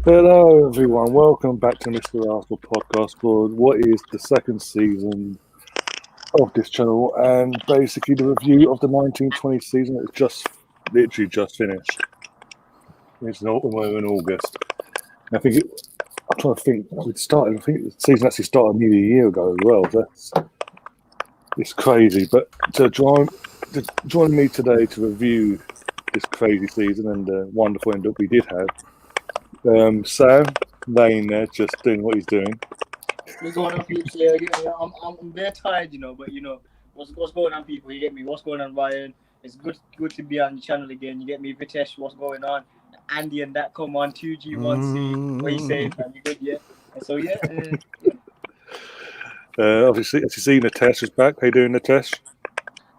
Hello, everyone. Welcome back to Mr. Arsenal podcast for what is the second season of this channel, and basically the review of the 1920 season is literally just finished. We're in August. And I'm trying to think. I think the season actually started nearly a year ago as well. It's crazy. But to join me today to review this crazy season and the wonderful end that we did have, Sam laying there just doing what he's doing. What's going on, people? Yeah, I'm very tired, but what's going on, people? You get me? What's going on, Ryan? It's good to be on the channel again. You get me, Vitesh? What's going on? Andy and that come on 2G1C. What you saying, man? You good? Yeah. And so Obviously, as you see, Nitish is back. How you doing, Nitish?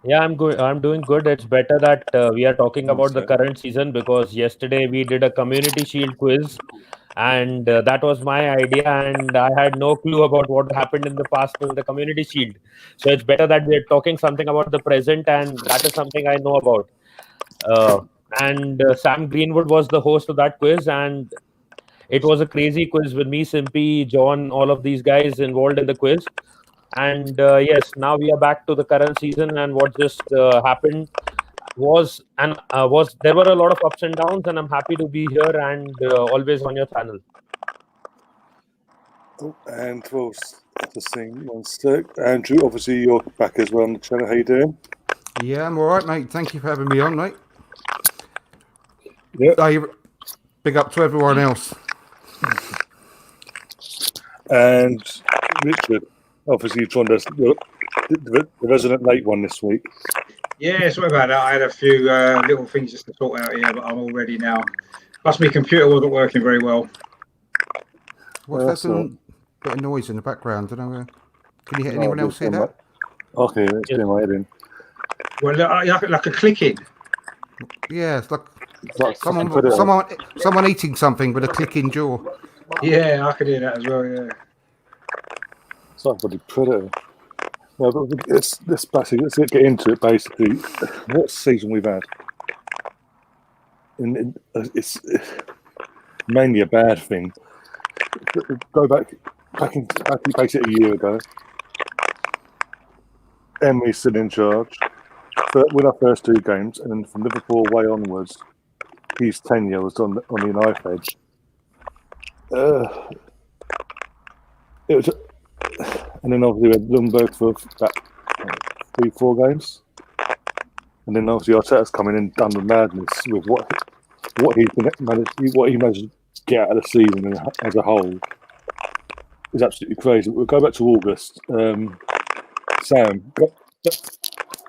Yeah, I'm good. I'm doing good. It's better that we are talking about the current season because yesterday we did a community shield quiz, and that was my idea, and I had no clue about what happened in the past in the community shield. So it's better that we are talking something about the present, and that is something I know about. Uh, and Sam Greenwood was the host of that quiz, and it was a crazy quiz with me, Simpy, John, all of these guys involved in the quiz. And yes, now we are back to the current season, and what just happened was there were a lot of ups and downs, and I'm happy to be here and always on your channel. And we'll just sing one sec. Andrew, obviously you're back as well on the channel. How you doing? Yeah, I'm all right, mate. Thank you for having me on, mate. Yeah. Big up to everyone else. And Richard, obviously you joined us, the resident late one this week. Yeah, sorry about that. I had a few little things just to sort out here, but I'm all ready now. Plus, my computer wasn't working very well. What's that? Some bit of noise in the background. I don't know. Can you hear anyone else hear that? Okay, let's get my head in. Well, like a clicking. Yeah, it's like someone eating something with a clicking jaw. Yeah, I could hear that as well. Yeah. It's like bloody predator. No, but let's get into it. Basically, what season we've had, and it's mainly a bad thing. Go back basically a year ago. Emery's still in charge. With our first two games, and then from Liverpool away onwards, his tenure was on the knife edge. It was, and then obviously we had Lundberg for about 3-4 games, and then obviously Arteta's come in and done the madness with what he managed to get out of the season as a whole is absolutely crazy. We'll go back to August. Sam,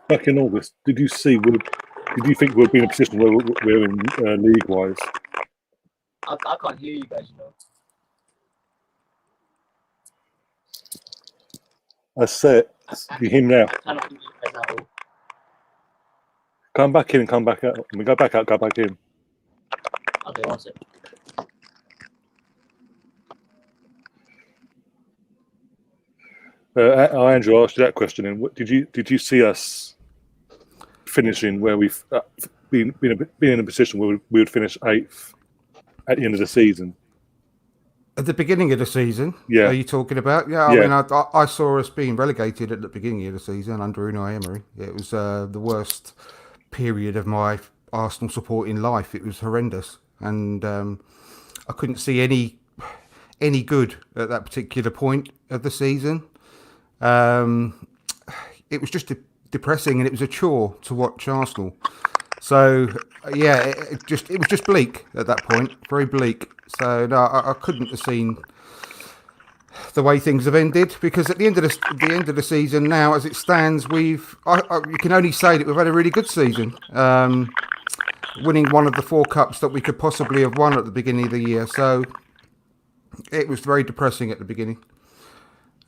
back in August, did you think we'd be in a position where we're in league-wise? I can't hear you guys, I said, you hear me now? I cannot hear you guys at all. Come back in and come back out. When we go back out, go back in. Okay, one second. Andrew, I asked you that question. And did you see us finishing where we've been in a position where we would finish 8th at the end of the season? At the beginning of the season, yeah. Are you talking about? Yeah, I mean, I saw us being relegated at the beginning of the season under Unai Emery. It was the worst period of my Arsenal supporting life. It was horrendous, and I couldn't see any good at that particular point of the season. It was just depressing, and it was a chore to watch Arsenal. So yeah, it was just bleak at that point, very bleak. So no, I couldn't have seen the way things have ended, because at the end of the season now, as it stands, you can only say that we've had a really good season, winning one of the 4 cups that we could possibly have won at the beginning of the year. So it was very depressing at the beginning,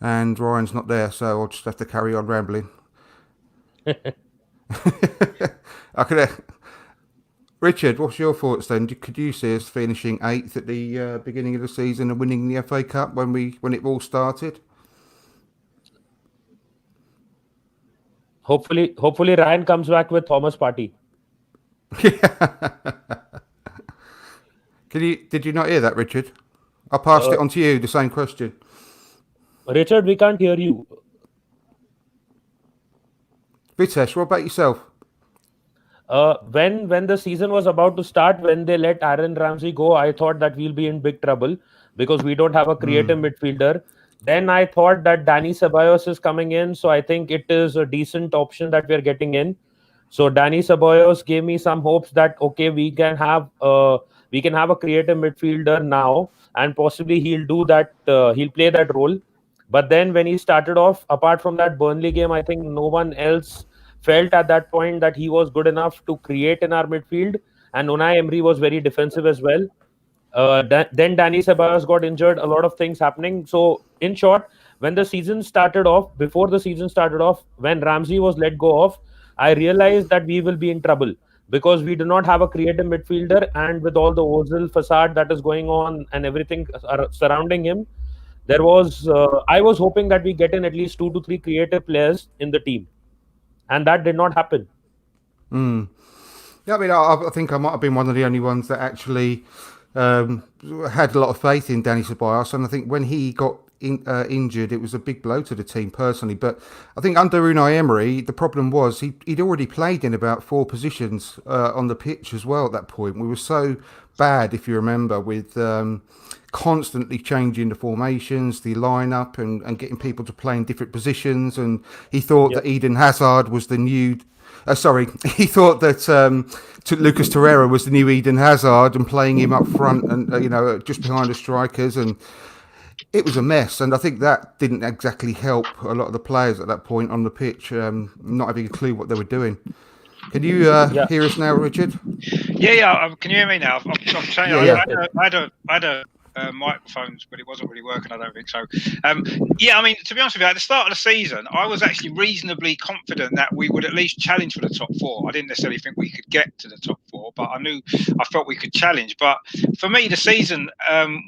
and Ryan's not there, so I'll just have to carry on rambling. Richard, what's your thoughts then? Could you see us finishing 8th at the beginning of the season and winning the FA Cup when it all started? Hopefully Ryan comes back with Thomas Partey. Did you not hear that, Richard? I passed it on to you. The same question. Richard, we can't hear you. Vitesh, what about yourself? When the season was about to start, when they let Aaron Ramsey go, I thought that we'll be in big trouble because we don't have a creative midfielder. Then I thought that Danny Ceballos is coming in, so I think it is a decent option that we're getting in. So Danny Ceballos gave me some hopes that okay, we can have a creative midfielder now, and possibly he'll do that. He'll play that role. But then when he started off, apart from that Burnley game, I think no one else felt at that point that he was good enough to create in our midfield. And Unai Emery was very defensive as well. Then Danny Ceballos got injured. A lot of things happening. So in short, when the season started off, before the season started off, when Ramsey was let go off, I realized that we will be in trouble because we do not have a creative midfielder, and with all the Ozil facade that is going on and everything surrounding him, there was I was hoping that we get in at least 2 to 3 creative players in the team, and that did not happen. Yeah, I mean, I think I might have been one of the only ones that actually had a lot of faith in Danny Ceballos, and I think when he got injured, it was a big blow to the team personally. But I think under Unai Emery, the problem was he'd already played in about 4 positions on the pitch as well at that point. We were so bad, if you remember, with constantly changing the formations, the lineup, and getting people to play in different positions. And he thought that Eden Hazard was the new... he thought that Lucas Torreira was the new Eden Hazard and playing him up front and, just behind the strikers. And it was a mess. And I think that didn't exactly help a lot of the players at that point on the pitch, not having a clue what they were doing. Can you hear us now, Richard? Yeah. Can you hear me now? I'm saying I had a microphones, but it wasn't really working. I don't think so. I mean, to be honest with you, at the start of the season, I was actually reasonably confident that we would at least challenge for the top 4. I didn't necessarily think we could get to the top 4, but I felt we could challenge. But for me, the season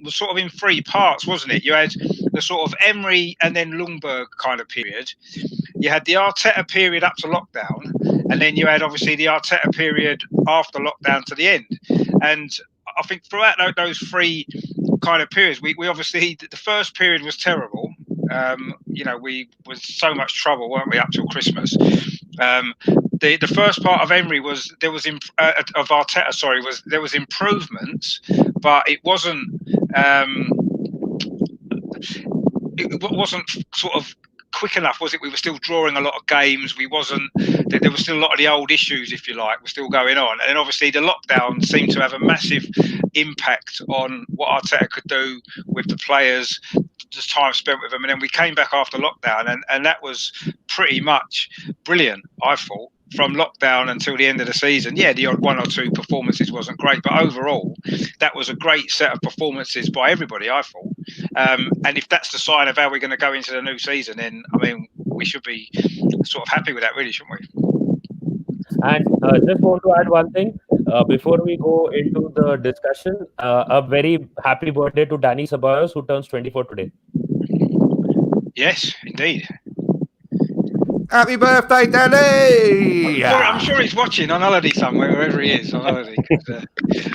was sort of in 3 parts, wasn't it? You had the sort of Emery and then Ljungberg kind of period. You had the Arteta period up to lockdown, and then you had obviously the Arteta period after lockdown to the end. And I think throughout those 3 kind of periods, we obviously, the first period was terrible. We was so much trouble, weren't we, up till Christmas. The first part of Emery was there was improvements, but it wasn't sort of quick enough, was it? We were still drawing a lot of games. There was still a lot of the old issues, if you like, were still going on. And then obviously the lockdown seemed to have a massive impact on what Arteta could do with the players, just time spent with them. And then we came back after lockdown, and that was pretty much brilliant, I thought, from lockdown until the end of the season. Yeah, the odd 1 or 2 performances wasn't great, but overall, that was a great set of performances by everybody, I thought. And if that's the sign of how we're going to go into the new season, then, I mean, we should be sort of happy with that, really, shouldn't we? And just want to add one thing before we go into the discussion. A very happy birthday to Danny Ceballos, who turns 24 today. Yes, indeed. Happy birthday, Danny! I'm sure he's watching on holiday somewhere, wherever he is on holiday.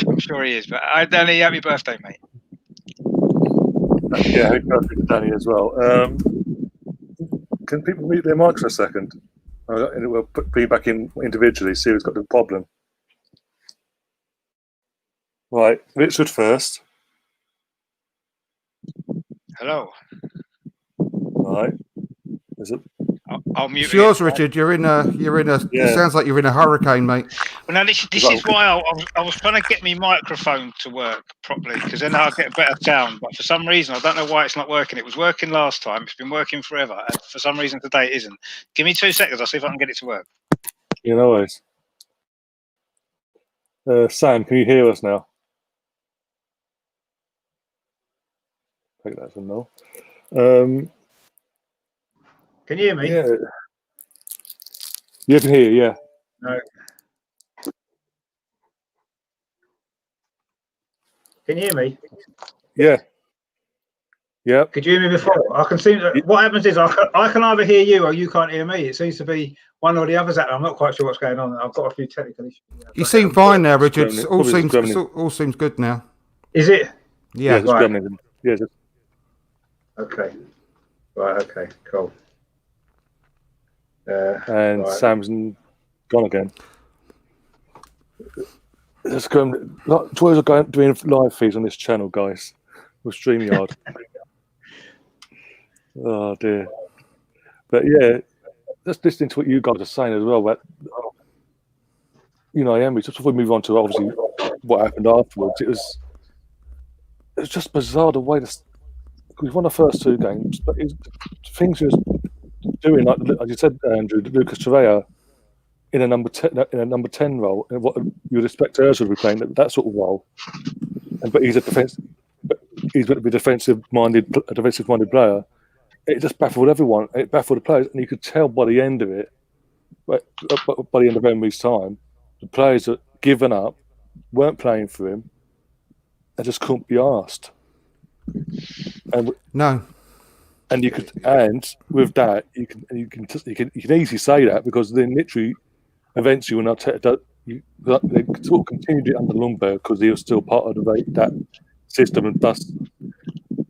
I'm sure he is. But Danny, happy birthday, mate. Yeah, happy birthday to Danny as well. Can people mute their mics for a second? And we'll put feedback in individually, see who's got the problem. Right, Richard first. Hello. Right. Is it? I'll mute. It's yours, Richard. You're in a. Yeah. It sounds like you're in a hurricane, mate. Well, now this is why I was trying to get my microphone to work properly, because then I'll get better sound. But for some reason, I don't know why it's not working. It was working last time. It's been working forever. And for some reason today it isn't. Give me 2 seconds. I'll see if I can get it to work. Yeah, no worries. Sam, can you hear us now? I think that's a no. Can you hear me? Yeah. You can hear, yeah. No. Can you hear me? Yeah. Yeah. Could you hear me before? I can see. What happens is I can either hear you or you can't hear me. It seems to be one or the other's at. I'm not quite sure what's going on. I've got a few technical issues. You seem fine now, Richard. All seems good now. Is it? Yeah. just Right. Birmingham. Yeah, just, Okay. Right. Okay. Cool. and right. Sam's gone again. Let's go. Joys are going doing live feeds on this channel, guys, with StreamYard. Oh dear. But yeah, just listening to what you guys are saying as well. But Emily, just before we move on to obviously what happened afterwards, it was just bizarre the way we won the first two games, but things he was doing, like as you said, Andrew, Lucas Torreira in a number 10 role, and what you would expect Ozil to be playing that sort of role, but he's a defensive minded player. It just baffled everyone. It baffled the players, and you could tell by the end of it, by the end of Emery's time, the players had given up, weren't playing for him, and just couldn't be asked. And No. and you could, and with that, you can easily say that, because then literally, eventually, when Arteta, they sort of continued it under Lundberg because he was still part of that system, and thus,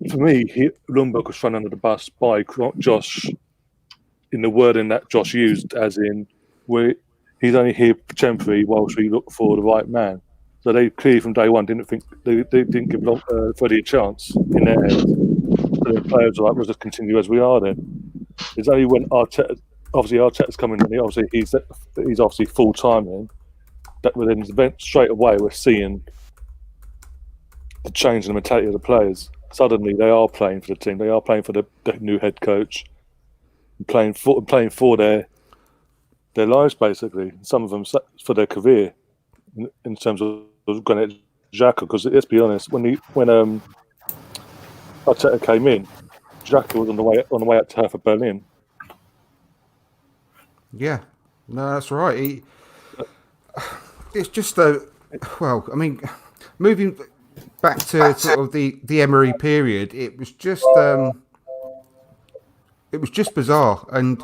for me, Lundberg was thrown under the bus by Josh, in the wording that Josh used, as in, he's only here temporary whilst we look for the right man. So they clearly from day one didn't think they didn't give Freddie a chance in their head. So the players were like, we'll just continue as we are then. It's only when Arteta's coming in, he's obviously full time in, that within straight away we're seeing the change in the mentality of the players. Suddenly they are playing for the team, they are playing for the new head coach, playing for their lives basically. Some of them for their career in terms of Granit Xhaka, because let's be honest, when Arteta came in, Xhaka was on the way out to Hertha Berlin. Yeah, no, that's right. It's just moving back to sort of the Emery period, it was just bizarre, and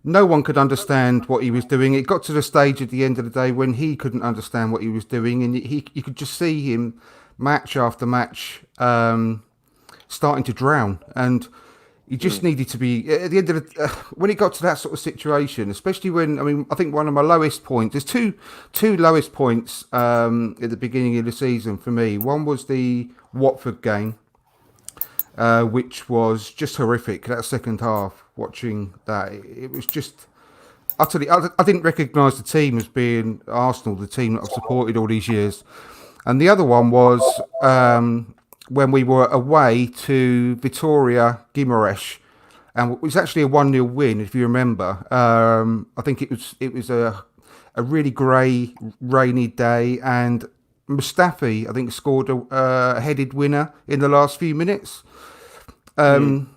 no one could understand what he was doing. It got to the stage at the end of the day when he couldn't understand what he was doing, and you could just see him match after match starting to drown, and you just needed to be at the end of the when it got to that sort of situation, especially when I think one of my lowest points, there's two lowest points at the beginning of the season for me. One was the Watford game, which was just horrific. That second half, watching that, it was just utterly. I didn't recognise the team as being Arsenal, the team that I've supported all these years. And the other one was when we were away to Vitoria Guimarães, and it was actually a 1-0 win, if you remember. I think it was a really grey, rainy day, and Mustafi, I think, scored a headed winner in the last few minutes. And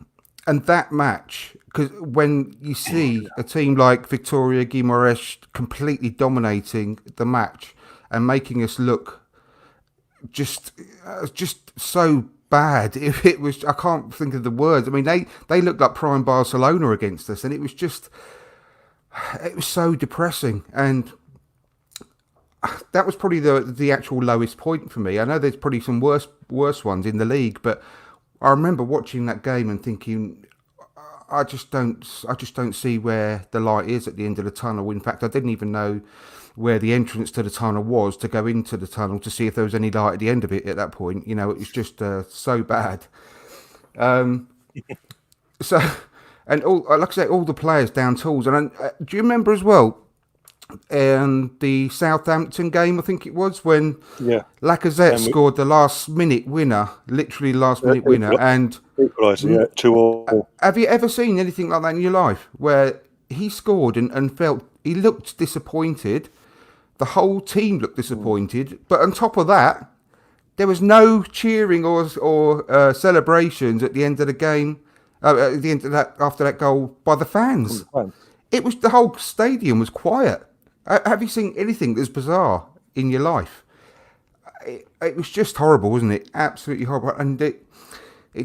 that match, because when you see a team like Victoria Guimarães completely dominating the match and making us look just so bad, it was, I can't think of the words. I mean, they looked like prime Barcelona against us, and it was so depressing. And that was probably the actual lowest point for me. I know there's probably some worse ones in the league, but I remember watching that game and thinking, I just don't see where the light is at the end of the tunnel. In fact, I didn't even know where the entrance to the tunnel was to go into the tunnel to see if there was any light at the end of it at that point. You know, it was just so bad. So, and like I say, all the players down tools. And do you remember as well, the Southampton game, I think it was, when Lacazette scored the last minute winner, literally last minute winner, and equalising 2-2. Have you ever seen anything like that in your life, where he scored and felt he looked disappointed? The whole team looked disappointed, but on top of that, there was no cheering or celebrations at the end of the game. At the end of that, after that goal, by the fans. It was, the whole stadium was quiet. Have you seen anything that's bizarre in your life? It was just horrible, wasn't it? Absolutely horrible. And it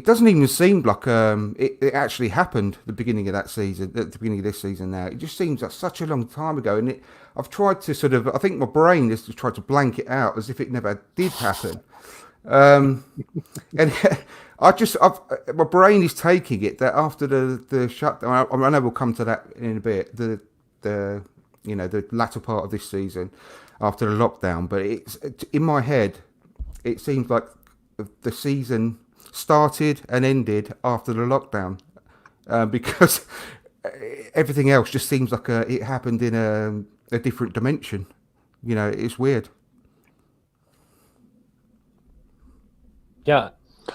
doesn't even seem like it actually happened at the beginning of that season, at the beginning of this season now. It just seems like such a long time ago. And I've tried to I think my brain has tried to blank it out as if it never did happen. And my brain is taking it that after the shutdown, I know we'll come to that in a bit. The latter part of this season, after the lockdown, but it's in my head. It seems like the season started and ended after the lockdown, because everything else just seems like it happened in a different dimension. It's weird. Yeah,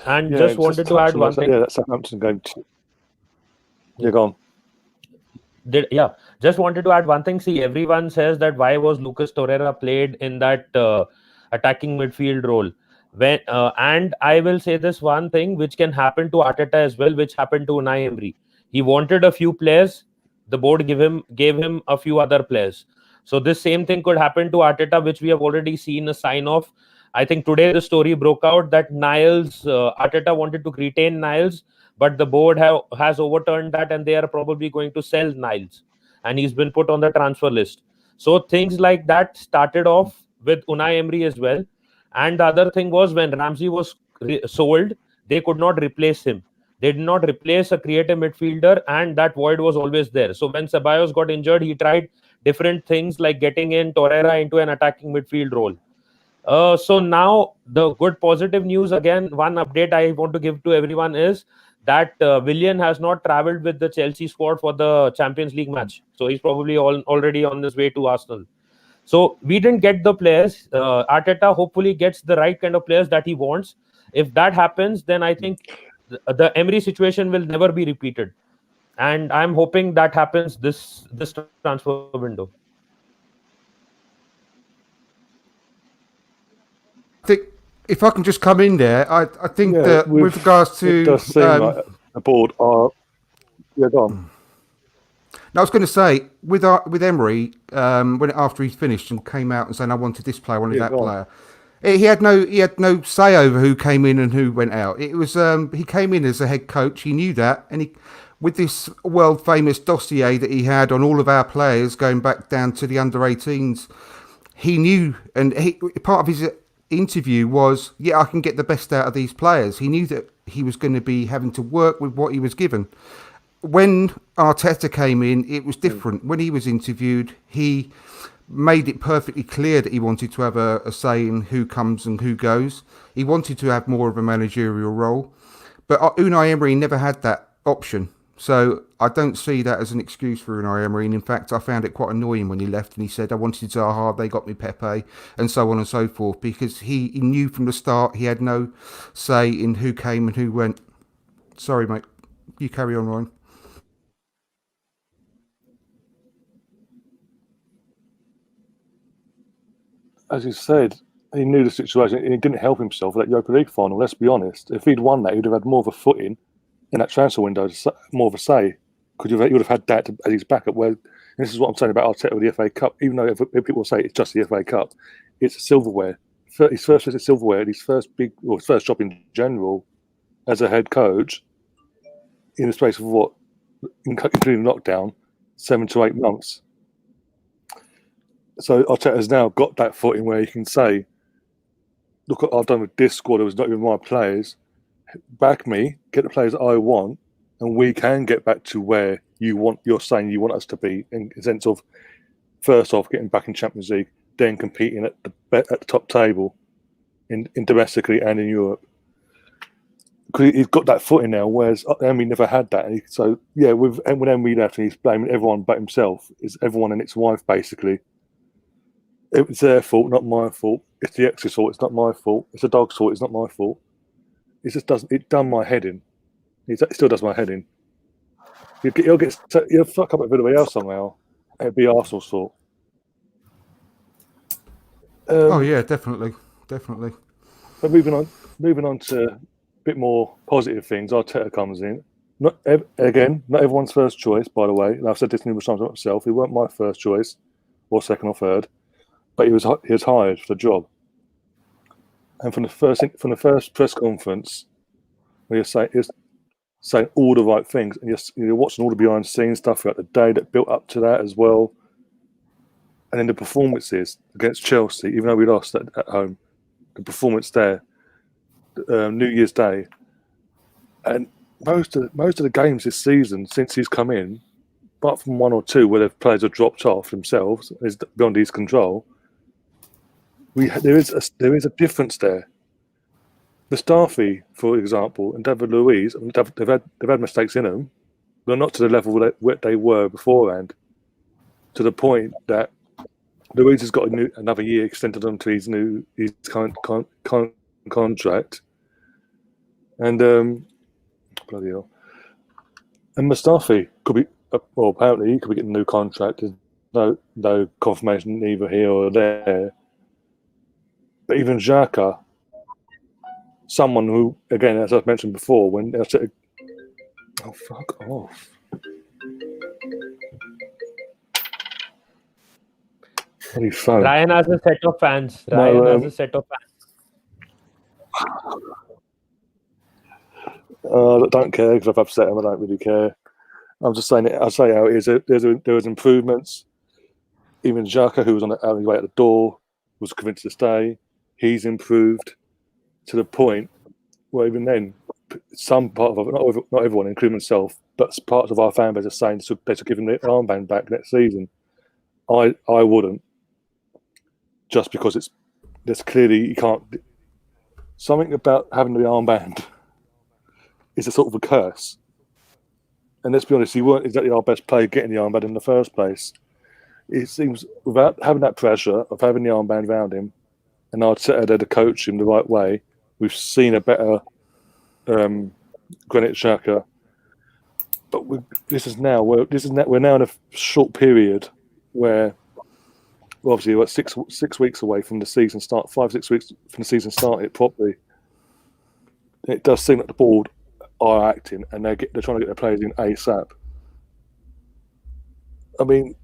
and Yeah, just just wanted to add touching on one that, thing. yeah, that Southampton game. Yeah, go on. Just wanted to add one thing. See, everyone says that why was Lucas Torreira played in that attacking midfield role? And I will say this one thing, which can happen to Arteta as well, which happened to Unai Emery. He wanted a few players, the board gave him a few other players. So this same thing could happen to Arteta, which we have already seen a sign of. I think today the story broke out that Arteta wanted to retain Niles, but the board has overturned that, and they are probably going to sell Niles, and he's been put on the transfer list. So things like that started off with Unai Emery as well. And the other thing was, when Ramsey was sold, they could not replace him. They did not replace a creative midfielder, and that void was always there. So when Ceballos got injured, he tried different things like getting in Torreira into an attacking midfield role. So now the good positive news again, one update I want to give to everyone is that Willian has not traveled with the Chelsea squad for the Champions League match. So he's probably already on his way to Arsenal. So we didn't get the players. Arteta hopefully gets the right kind of players that he wants. If that happens, then I think the Emery situation will never be repeated. And I'm hoping that happens this transfer window. I think if I can just come in there, I think that with regards to it does seem like the board are. Yeah, go on. I was going to say with Emery, after he finished and came out and saying I wanted this player, I wanted that player. He had no say over who came in and who went out. It was he came in as a head coach. He knew that, and with this world famous dossier that he had on all of our players going back down to the under-18s, he knew, and part of his interview was, I can get the best out of these players. He knew that he was going to be having to work with what he was given. When Arteta came in, it was different. When he was interviewed, he made it perfectly clear that he wanted to have a say in who comes and who goes. He wanted to have more of a managerial role. But Unai Emery never had that option. So I don't see that as an excuse for Unai Emery. And in fact, I found it quite annoying when he left and he said, I wanted Zaha, they got me Pepe, and so on and so forth, because he knew from the start he had no say in who came and who went. Sorry, mate. You carry on, Ryan. As you said, he knew the situation. He didn't help himself with that Europa League final. Let's be honest. If he'd won that, he'd have had more of a footing in that transfer window, more of a say. You would have had that as his backup. Where this is what I'm saying about Arteta with the FA Cup. Even though people say it's just the FA Cup, it's silverware. His first visit silverware, his first first job in general as a head coach in the space of what, including lockdown, 7 to 8 months. So Arteta's now got that footing where he can say, look what I've done with this squad, it was not even my players. Back me, get the players that I want, and we can get back to where you're saying you want us to be, in the sense of, first off, getting back in Champions League, then competing at the top table in domestically and in Europe. Because he's got that footing now, whereas Emery never had that. So when Emery left and he's blaming everyone but himself, it's everyone and its wife basically. It was their fault, not my fault. It's the ex's fault, it's not my fault. It's the dog's fault, it's not my fault. It just doesn't. It done my head in. It still does my head in. He'll fuck up everybody else somehow. It'd be Arsenal's fault. Definitely. But moving on to a bit more positive things. Arteta comes in. Not everyone's first choice, by the way. And I've said this numerous times myself. He weren't my first choice, or second or third, but he was hired for the job. And from the first press conference, where you're saying all the right things, and you're watching all the behind the scenes stuff throughout the day that built up to that as well. And then the performances against Chelsea, even though we lost at home, the performance there, New Year's Day, and most of the games this season since he's come in, apart from one or two where the players have dropped off themselves, is beyond his control. There is a difference there. Mustafi, for example, and David Luiz, they've had mistakes in them, but not to the level that they were beforehand. To the point that Luiz has got another year extended onto his contract, and bloody hell. And Mustafi could be, well, apparently he could be getting a new contract. There's no confirmation either here or there. But even Xhaka, someone who, again, as I've mentioned before, when I said, "Oh, fuck off." Bloody phone. Ryan has a set of fans. Ryan has a set of fans. Don't care because I've upset him. I don't really care. I'm just saying it. I'll say how it is. There was improvements. Even Xhaka, who was on the way at the door, was convinced to stay. He's improved to the point where even then, some part of not everyone, including myself, but parts of our fan base are saying they should give him the armband back next season. I wouldn't, just because there's clearly you can't. Something about having the armband is a sort of a curse. And let's be honest, he weren't exactly our best player getting the armband in the first place. It seems without having that pressure of having the armband around him, and Arteta there to coach him the right way, we've seen a better Granit Xhaka. But we're now in a short period where obviously we're 6 weeks away from the season start, 5-6 weeks from the season starting properly. It does seem that the board are acting and they're trying to get their players in ASAP. I mean,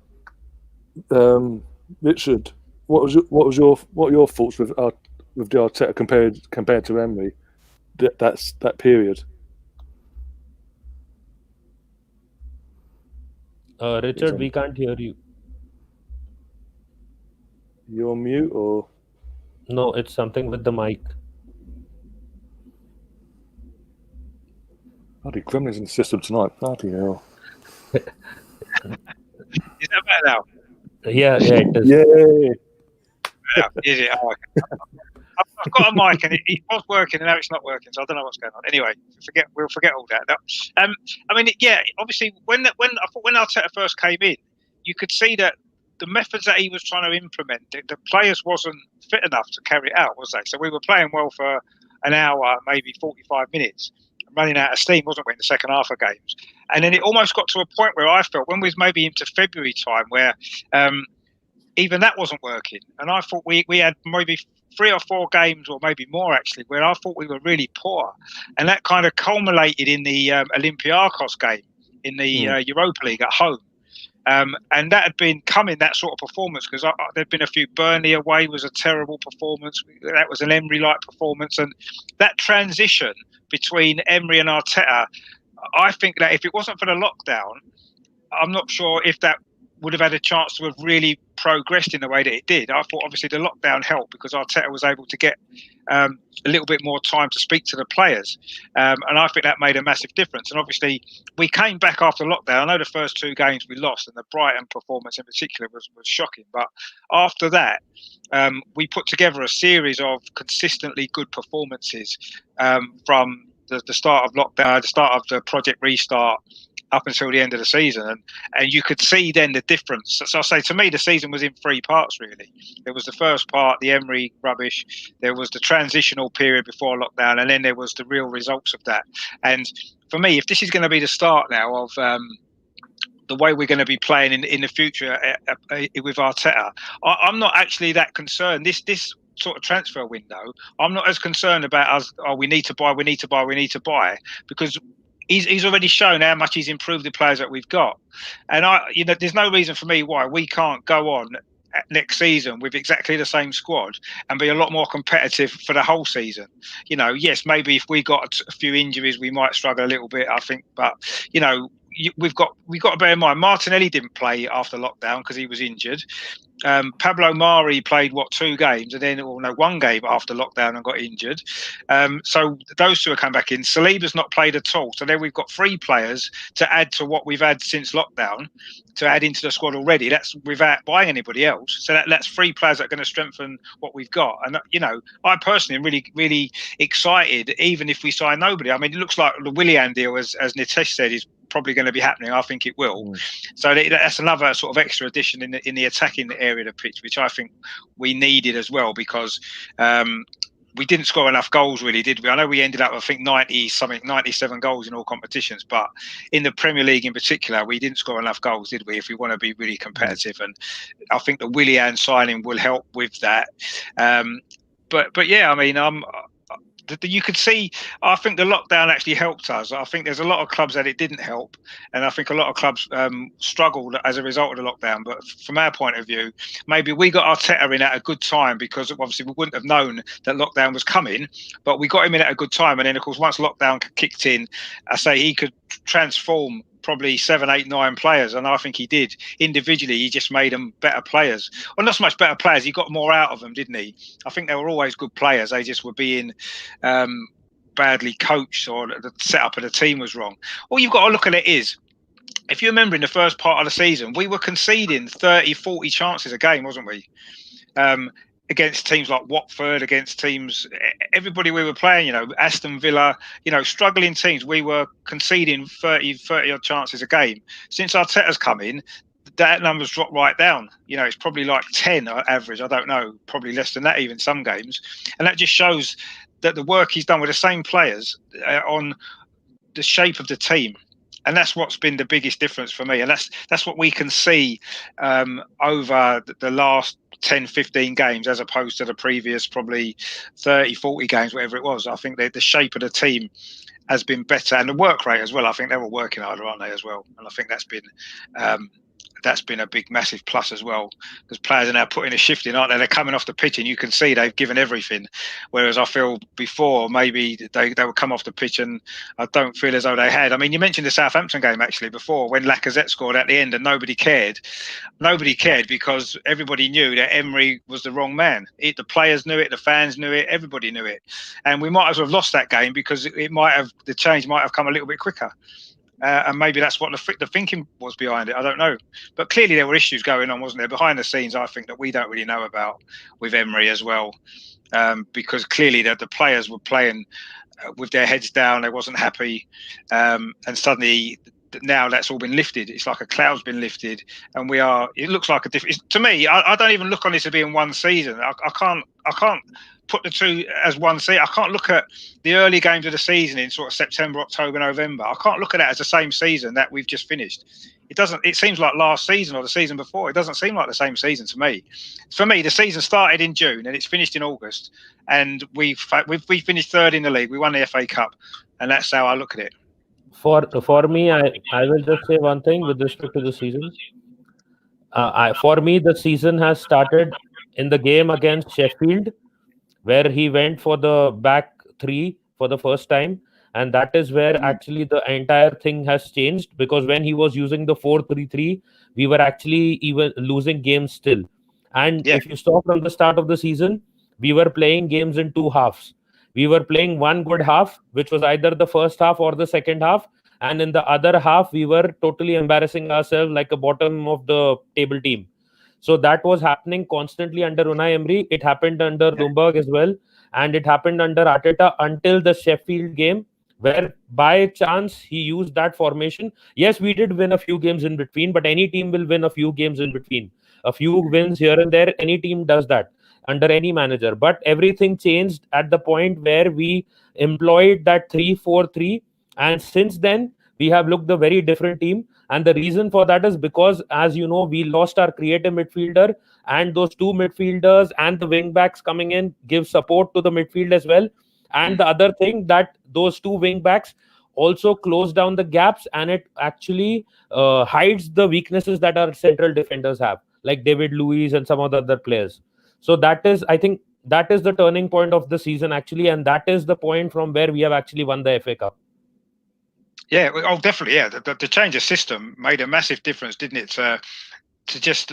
Richard, what are your thoughts with the Arteta compared to Emery? That period. Richard, we can't hear you. You're on mute, or no? It's something with the mic. Bloody gremlins in the system tonight. Bloody hell. Is that better now? Yeah, it is. Yeah. Yeah, is it? Oh, okay. I've got a mic and it was working and now it's not working, so I don't know what's going on. Anyway, we'll forget all that. I mean, yeah, obviously when Arteta first came in, you could see that the methods that he was trying to implement, the players wasn't fit enough to carry it out, was they? So we were playing well for an hour, maybe 45 minutes, running out of steam, wasn't we, in the second half of games? And then it almost got to a point where I felt, when we was maybe into February time, where even that wasn't working. And I thought we had maybe 3 or 4 games, or maybe more actually, where I thought we were really poor. And that kind of culminated in the Olympiacos game in the Europa League at home. And that had been coming, that sort of performance, because there'd been a few. Burnley away was a terrible performance. That was an Emery-like performance. And that transition between Emery and Arteta, I think that if it wasn't for the lockdown, I'm not sure if that would have had a chance to have really progressed in the way that it did. I thought obviously the lockdown helped because Arteta was able to get a little bit more time to speak to the players. And I think that made a massive difference. And obviously we came back after lockdown. I know the first 2 games we lost, and the Brighton performance in particular was shocking. But after that, we put together a series of consistently good performances from the start of lockdown, the start of the Project Restart, up until the end of the season, and you could see then the difference. So I say, to me, the season was in 3 parts really. There was the first part, the Emery rubbish. There was the transitional period before lockdown, and then there was the real results of that. And for me, if this is going to be the start now of the way we're going to be playing in the future with Arteta, I'm not actually that concerned. This sort of transfer window, I'm not as concerned about us. Oh, we need to buy, because he's already shown how much he's improved the players that we've got. And there's no reason for me why we can't go on next season with exactly the same squad and be a lot more competitive for the whole season. Yes, maybe if we got a few injuries, we might struggle a little bit, I think. But, we've got to bear in mind Martinelli didn't play after lockdown because he was injured. Pablo Mari played 2 games and then one game after lockdown and got injured. So those 2 have come back in. Saliba's not played at all. So then we've got 3 players to add to what we've had since lockdown to add into the squad already. That's without buying anybody else. So that's 3 players that are going to strengthen what we've got. And I personally am really, really excited. Even if we sign nobody, I mean, it looks like the Willian deal, as Nitish said, is probably going to be happening. I think it will. So that's another sort of extra addition in the attacking area of the pitch, which I think we needed as well, because we didn't score enough goals, really, did we? I know we ended up, I think, 97 goals in all competitions, but in the Premier League in particular, we didn't score enough goals, did we, if we want to be really competitive? And I think the Willian signing will help with that. But yeah, I mean, you could see, I think the lockdown actually helped us. I think there's a lot of clubs that it didn't help, and I think a lot of clubs struggled as a result of the lockdown. But from our point of view, maybe we got Arteta in at a good time, because obviously we wouldn't have known that lockdown was coming, but we got him in at a good time. And then, of course, once lockdown kicked in, I say he could transform probably 7, 8, 9 players, and I think he did. Individually, he just made them better players. Well, not so much better players, he got more out of them, didn't he? I think they were always good players. They just were being badly coached, or the setup of the team was wrong. All you've got to look at it is, if you remember in the first part of the season, we were conceding 30, 40 chances a game, wasn't we? Against teams like Watford, against teams, everybody we were playing, Aston Villa, struggling teams, we were conceding 30 odd chances a game. Since Arteta's come in, that number's dropped right down. It's probably like 10 average. I don't know, probably less than that even some games. And that just shows that the work he's done with the same players on the shape of the team. And that's what's been the biggest difference for me. And that's what we can see over the last 10, 15 games, as opposed to the previous probably 30, 40 games, whatever it was. I think the shape of the team has been better, and the work rate as well. I think they're all working harder, aren't they, as well? And I think that's been a big, massive plus as well, because players are now putting a shift in, aren't they? They're coming off the pitch and you can see they've given everything. Whereas I feel before, maybe they would come off the pitch and I don't feel as though they had. I mean, you mentioned the Southampton game actually before, when Lacazette scored at the end and nobody cared. Nobody cared because everybody knew that Emery was the wrong man. The players knew it, the fans knew it, everybody knew it. And we might as well have lost that game because the change might have come a little bit quicker. And maybe that's what the thinking was behind it. I don't know. But clearly there were issues going on, wasn't there? Behind the scenes, I think, that we don't really know about with Emery as well. Because clearly the players were playing with their heads down. They wasn't happy. And suddenly now that's all been lifted. It's like a cloud's been lifted. And it looks like a different... To me, I don't even look on this as being one season. I can't put the two as one season. I can't look at the early games of the season in sort of September, October, November. I can't look at that as the same season that we've just finished. It seems like last season or the season before. It doesn't seem like the same season to me. For me, the season started in June and it's finished in August. And we finished third in the league. We won the FA Cup. And that's how I look at it. For me, I will just say one thing with respect to the season. For me, the season has started in the game against Sheffield, where he went for the back 3 for the first time. And that is where actually the entire thing has changed, because when he was using the 4-3-3, we were actually even losing games still. And if you saw from the start of the season, we were playing games in 2 halves. We were playing one good half, which was either the first half or the second half. And in the other half, we were totally embarrassing ourselves like a bottom of the table team. So that was happening constantly under Unai Emery. It happened under Lumberg as well. And it happened under Arteta until the Sheffield game, where by chance he used that formation. Yes, we did win a few games in between, but any team will win a few games in between. A few wins here and there, any team does that under any manager. But everything changed at the point where we employed that 3-4-3. And since then, we have looked a very different team. And the reason for that is because, as you know, we lost our creative midfielder, and those 2 midfielders and the wing backs coming in give support to the midfield as well. And the other thing, that those 2 wing backs also close down the gaps, and it actually hides the weaknesses that our central defenders have, like David Luiz and some of the other players. So I think that is the turning point of the season actually, and that is the point from where we have actually won the FA Cup. Yeah, oh, definitely. Yeah, the change of system made a massive difference, didn't it? To just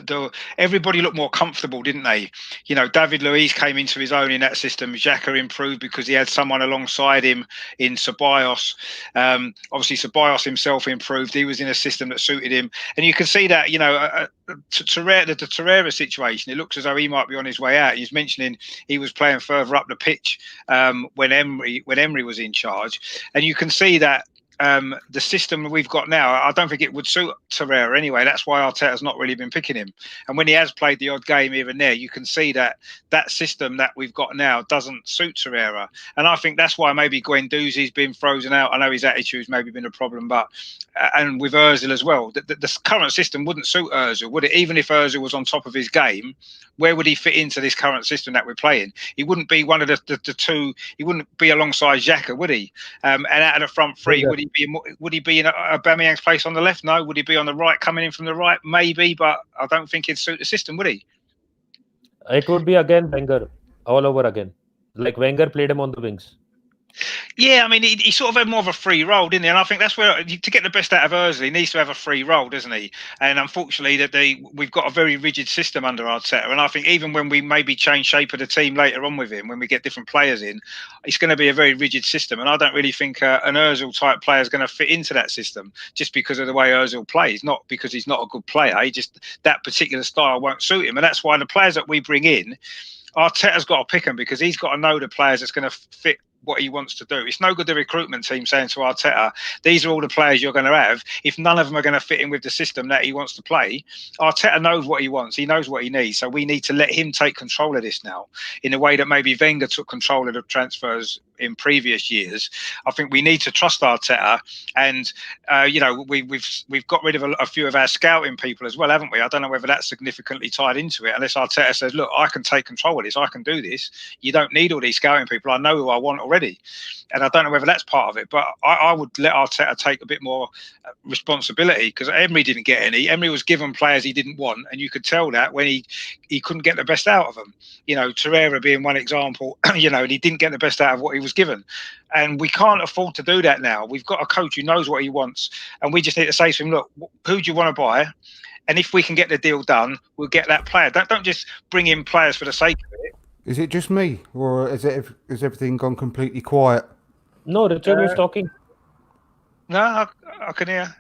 everybody looked more comfortable, didn't they? You know, David Luiz came into his own in that system. Xhaka improved because he had someone alongside him in Ceballos. Obviously, Ceballos himself improved. He was in a system that suited him, and you can see that. You know, the Torreira situation. It looks as though he might be on his way out. He's mentioning he was playing further up the pitch when Emery was in charge, and you can see that. The system we've got now, I don't think it would suit Torreira anyway. That's why Arteta's not really been picking him. And when he has played the odd game here and there, you can see that that system that we've got now doesn't suit Torreira. And I think that's why maybe Guendouzi's been frozen out. I know his attitude's maybe been a problem, but and with Ozil as well, the current system wouldn't suit Ozil, would it? Even if Ozil was on top of his game, where would he fit into this current system that we're playing? He wouldn't be one of the two. He wouldn't be alongside Xhaka, would he? And out of the front three, would he be in Aubameyang's place on the left? No. Would he be on the right, coming in from the right? Maybe, but I don't think he'd suit the system, would he? It would be again Wenger all over again. Like Wenger played him on the wings. Yeah, I mean, he sort of had more of a free role, didn't he? And I think that's where, to get the best out of Ozil, he needs to have a free role, doesn't he? And unfortunately, we've got a very rigid system under Arteta. And I think even when we maybe change shape of the team later on with him, when we get different players in, it's going to be a very rigid system. And I don't really think an Ozil type player is going to fit into that system just because of the way Ozil plays, not because he's not a good player. That particular style won't suit him. And that's why the players that we bring in, Arteta's got to pick them because he's got to know the players that's going to fit what he wants to do. It's no good the recruitment team saying to Arteta, these are all the players you're going to have. If none of them are going to fit in with the system that he wants to play, Arteta knows what he wants. He knows what he needs. So we need to let him take control of this now in a way that maybe Wenger took control of the transfers in previous years. I think we need to trust Arteta, and we've got rid of a few of our scouting people as well, haven't we? I don't know whether that's significantly tied into it. Unless Arteta says, "Look, I can take control of this. I can do this. You don't need all these scouting people. I know who I want already." And I don't know whether that's part of it, but I would let Arteta take a bit more responsibility because Emery didn't get any. Emery was given players he didn't want, and you could tell that when he couldn't get the best out of them. You know, Torreira being one example. And he didn't get the best out of what he was given, and we can't afford to do that now. We've got a coach who knows what he wants, and we just need to say to him, "Look, who do you want to buy? And if we can get the deal done, we'll get that player. Don't just bring in players for the sake of it." Is it just me, or is everything gone completely quiet? No, Richard was talking. No, I can hear.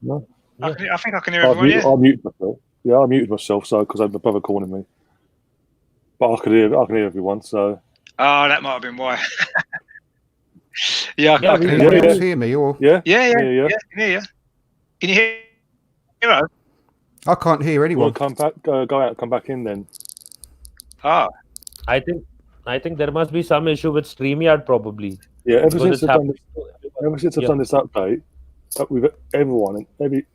No. I think I can hear everyone. I muted myself. Yeah, I muted myself because I had my brother calling me. But I can hear everyone. So. Oh, that might have been why. I can hear. Anyone else hear me? Or Yeah. I can hear you. Can you hear us? I can't hear anyone. Well, come back. Go out. Come back in then. Ah. I think there must be some issue with StreamYard probably. Yeah, ever since I've done this update, with everyone, any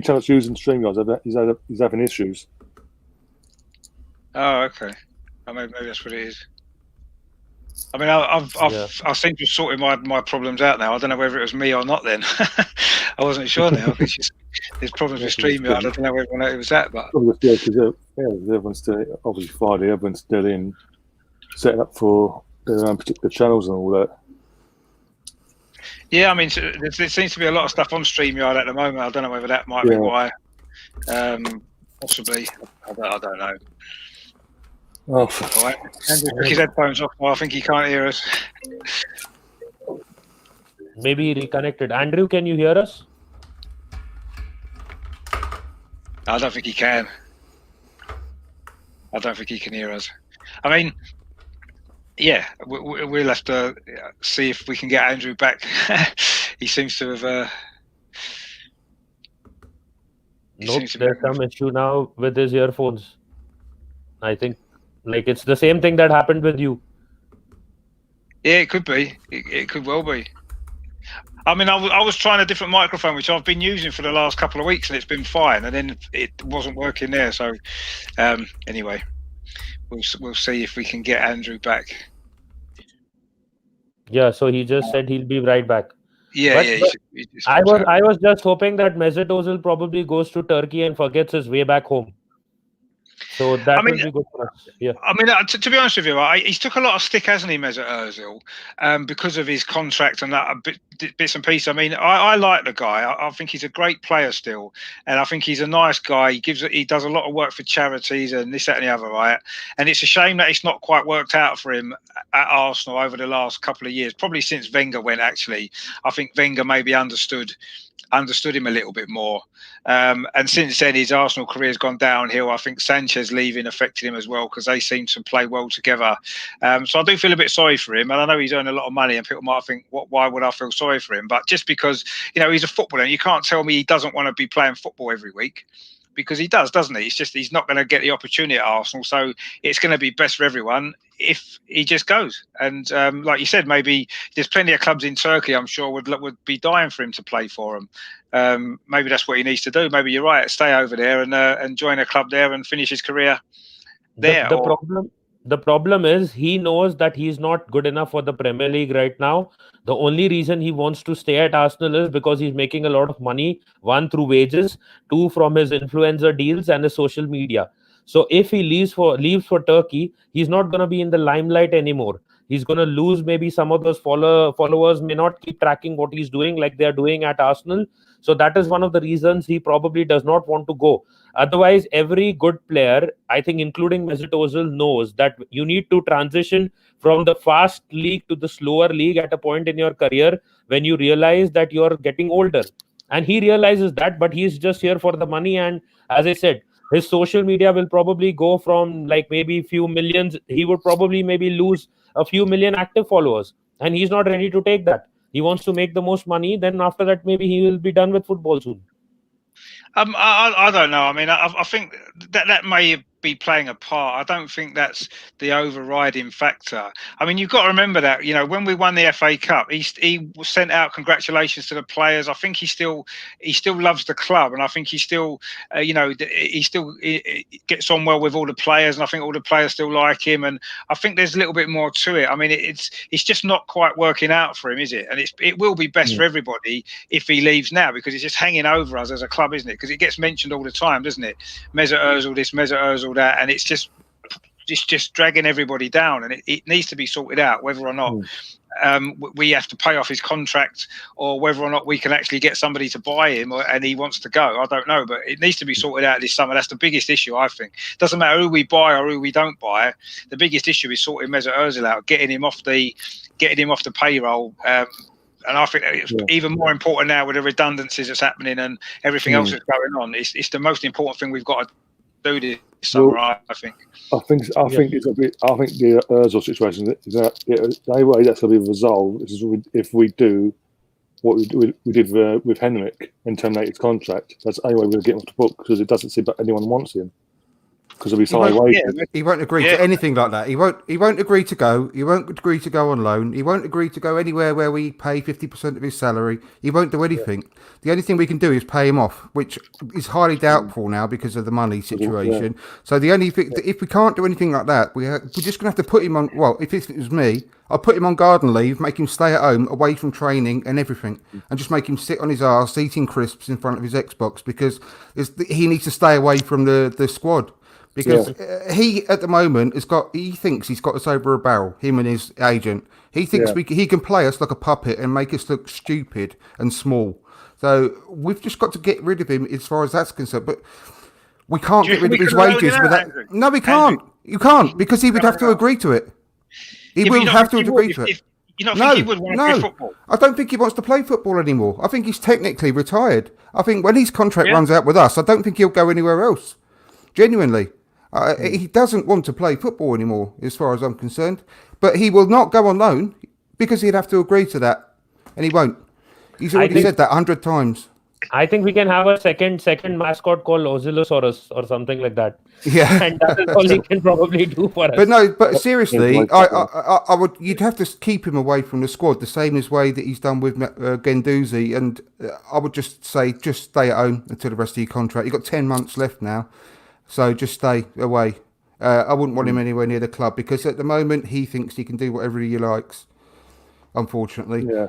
channel using StreamYard is having issues. Oh, okay. Maybe that's what it is. I mean, I seem to have sorted my problems out now. I don't know whether it was me or not. Then I wasn't sure now. There's problems with StreamYard. I don't know whether it was that, but because everyone's still obviously Friday. Everyone's still in setting up for their own particular channels and all that. Yeah, I mean, there seems to be a lot of stuff on StreamYard at the moment. I don't know whether that might be why. Possibly. I don't know. Oh, all right. Andrew took his headphones off. Well, I think he can't hear us. Maybe he reconnected. Andrew, can you hear us? I don't think he can. I don't think he can hear us. I mean, yeah, we'll have to see if we can get Andrew back. He seems to have. Nope, there's some issue now with his earphones. I think, like, it's the same thing that happened with you. Yeah, it could be. It could well be. I mean, I was trying a different microphone, which I've been using for the last couple of weeks, and it's been fine. And then it wasn't working there. So, anyway, we'll see if we can get Andrew back. Yeah. So he just said he'll be right back. Yeah, I was just hoping that Mesut Ozil probably goes to Turkey and forgets his way back home. So that I mean, will be good for us. Yeah. I mean, to be honest with you, he's took a lot of stick, hasn't he, Mesut Ozil, because of his contract and that bits and pieces. I mean, I like the guy. I think he's a great player still, and I think he's a nice guy. He does a lot of work for charities and this, that, and the other, right? And it's a shame that it's not quite worked out for him at Arsenal over the last couple of years, probably since Wenger went. Actually, I think Wenger maybe understood him a little bit more. And since then, his Arsenal career has gone downhill. I think Sanchez leaving affected him as well because they seem to play well together. So I do feel a bit sorry for him. And I know he's earned a lot of money and people might think, why would I feel sorry for him? But just because, he's a footballer, and you can't tell me he doesn't want to be playing football every week. Because he does, doesn't he? It's just he's not going to get the opportunity at Arsenal. So it's going to be best for everyone if he just goes. And like you said, maybe there's plenty of clubs in Turkey, I'm sure, would be dying for him to play for them. Maybe that's what he needs to do. Maybe you're right. Stay over there and join a club there and finish his career there. The problem is he knows that he's not good enough for the Premier League right now. The only reason he wants to stay at Arsenal is because he's making a lot of money, one through wages, two from his influencer deals and his social media. So if he leaves for Turkey, he's not going to be in the limelight anymore. He's going to lose. Maybe some of those followers may not keep tracking what he's doing like they're doing at Arsenal. So that is one of the reasons he probably does not want to go. Otherwise, every good player, I think, including Mesut Ozil, knows that you need to transition from the fast league to the slower league at a point in your career when you realize that you're getting older. And he realizes that, but he's just here for the money. And as I said, his social media will probably go from like maybe few millions. He would probably maybe lose a few million active followers. And he's not ready to take that. He wants to make the most money. Then after that, maybe he will be done with football soon. I don't know. I mean, I think that may be playing a part. I don't think that's the overriding factor. I mean, you've got to remember that, when we won the FA Cup, he sent out congratulations to the players. I think he still loves the club, and I think he still, he still gets on well with all the players, and I think all the players still like him. And I think there's a little bit more to it. I mean, it's just not quite working out for him, is it? And it will be best for everybody if he leaves now, because it's just hanging over us as a club, isn't it? Because it gets mentioned all the time, doesn't it? Mesut Ozil this, Mesut Ozil that, and it's just dragging everybody down, and it needs to be sorted out whether or not we have to pay off his contract, or whether or not we can actually get somebody to buy him, and he wants to go. I don't know, but it needs to be sorted out this summer. That's the biggest issue, I think. Doesn't matter who we buy or who we don't buy. The biggest issue is sorting Mesut Ozil out, getting him off the payroll. And I think it's even more important now with the redundancies that's happening and everything else that's going on. It's the most important thing we've got to do this summer, I think. I think it's a bit. I think the Ozil situation is that the only way that's going to be resolved is if we do what we did with Henrik and terminate his contract. That's the only way we're going to get him off the book, because it doesn't seem that anyone wants him. Because he'll be sideways. He won't agree to anything like that. He won't agree to go. He won't agree to go on loan. He won't agree to go anywhere where we pay 50% of his salary. He won't do anything. Yeah. The only thing we can do is pay him off, which is highly doubtful now because of the money situation. Yeah. So the only thing, if we can't do anything like that, we're just going to have to put him on. Well, if it was me, I'll put him on garden leave, make him stay at home, away from training and everything, and just make him sit on his arse eating crisps in front of his Xbox, because he needs to stay away from the squad. Because he, at the moment, he thinks he's got us over a barrel, him and his agent. He thinks he can play us like a puppet and make us look stupid and small. So we've just got to get rid of him as far as that's concerned. But we can't get rid of his wages without... No, we can't. You can't, because he would have to agree to it. He will have to agree to it. You don't think he would want to play football? I don't think he wants to play football anymore. I think he's technically retired. I think when his contract runs out with us, I don't think he'll go anywhere else. Genuinely. He doesn't want to play football anymore, as far as I'm concerned. But he will not go on loan, because he'd have to agree to that. And he won't. He's already said that 100 times. I think we can have a second mascot called Ozilosaurus or something like that. Yeah. And that is all he can probably do for us. But seriously, I would. You'd have to keep him away from the squad the same as way that he's done with Guendouzi. And I would just say, just stay at home until the rest of your contract. You've got 10 months left now. So just stay away. I wouldn't want him anywhere near the club, because at the moment he thinks he can do whatever he likes, unfortunately. Yeah.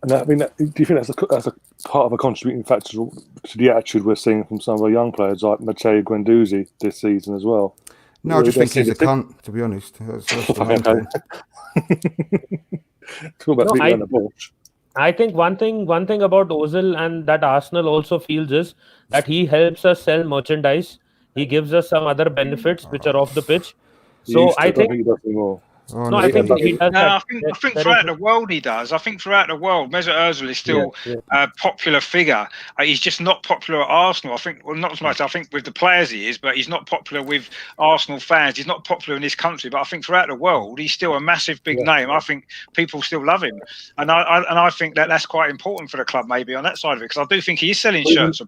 And I mean, do you think that's a part of a contributing factor to the attitude we're seeing from some of our young players like Matteo Guendouzi this season as well? No, I just think he's a cunt, to be honest. That's the main thing. Talk about beating around the bush. I think one thing about Ozil and that Arsenal also feels is that he helps us sell merchandise. He gives us some other benefits which are off the pitch. So I think he does anymore. no, I think he does No, that. I think throughout the world he does. I think throughout the world, Mesut Ozil is still a popular figure. He's just not popular at Arsenal. I think, well, not as much. I think with the players he is, but he's not popular with Arsenal fans. He's not popular in this country. But I think throughout the world, he's still a massive, big name. I think people still love him, and I think that's quite important for the club, maybe on that side of it, because I do think he is selling shirts.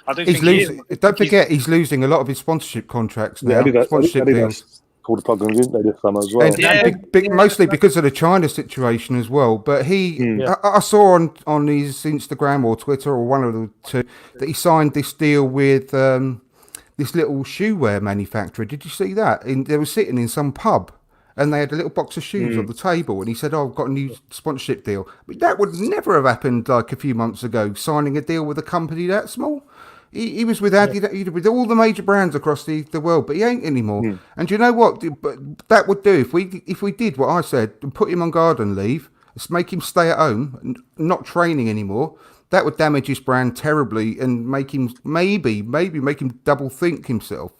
I do think losing. Don't forget, he's losing a lot of his sponsorship contracts now. Sponsorship deals. Called a plug in, didn't they, this summer as well? And mostly because of the China situation as well. But I saw on his Instagram or Twitter or one of the two that he signed this deal with this little shoe wear manufacturer. Did you see that? They were sitting in some pub and they had a little box of shoes on the table, and he said, "Oh, I've got a new sponsorship deal." But that would never have happened like a few months ago. Signing a deal with a company that small. He was with Adidas, with all the major brands across the world, but he ain't anymore. And do you know what? But that would do if we did what I said and put him on garden leave, let's make him stay at home and not training anymore. That would damage his brand terribly and make him maybe make him double think himself,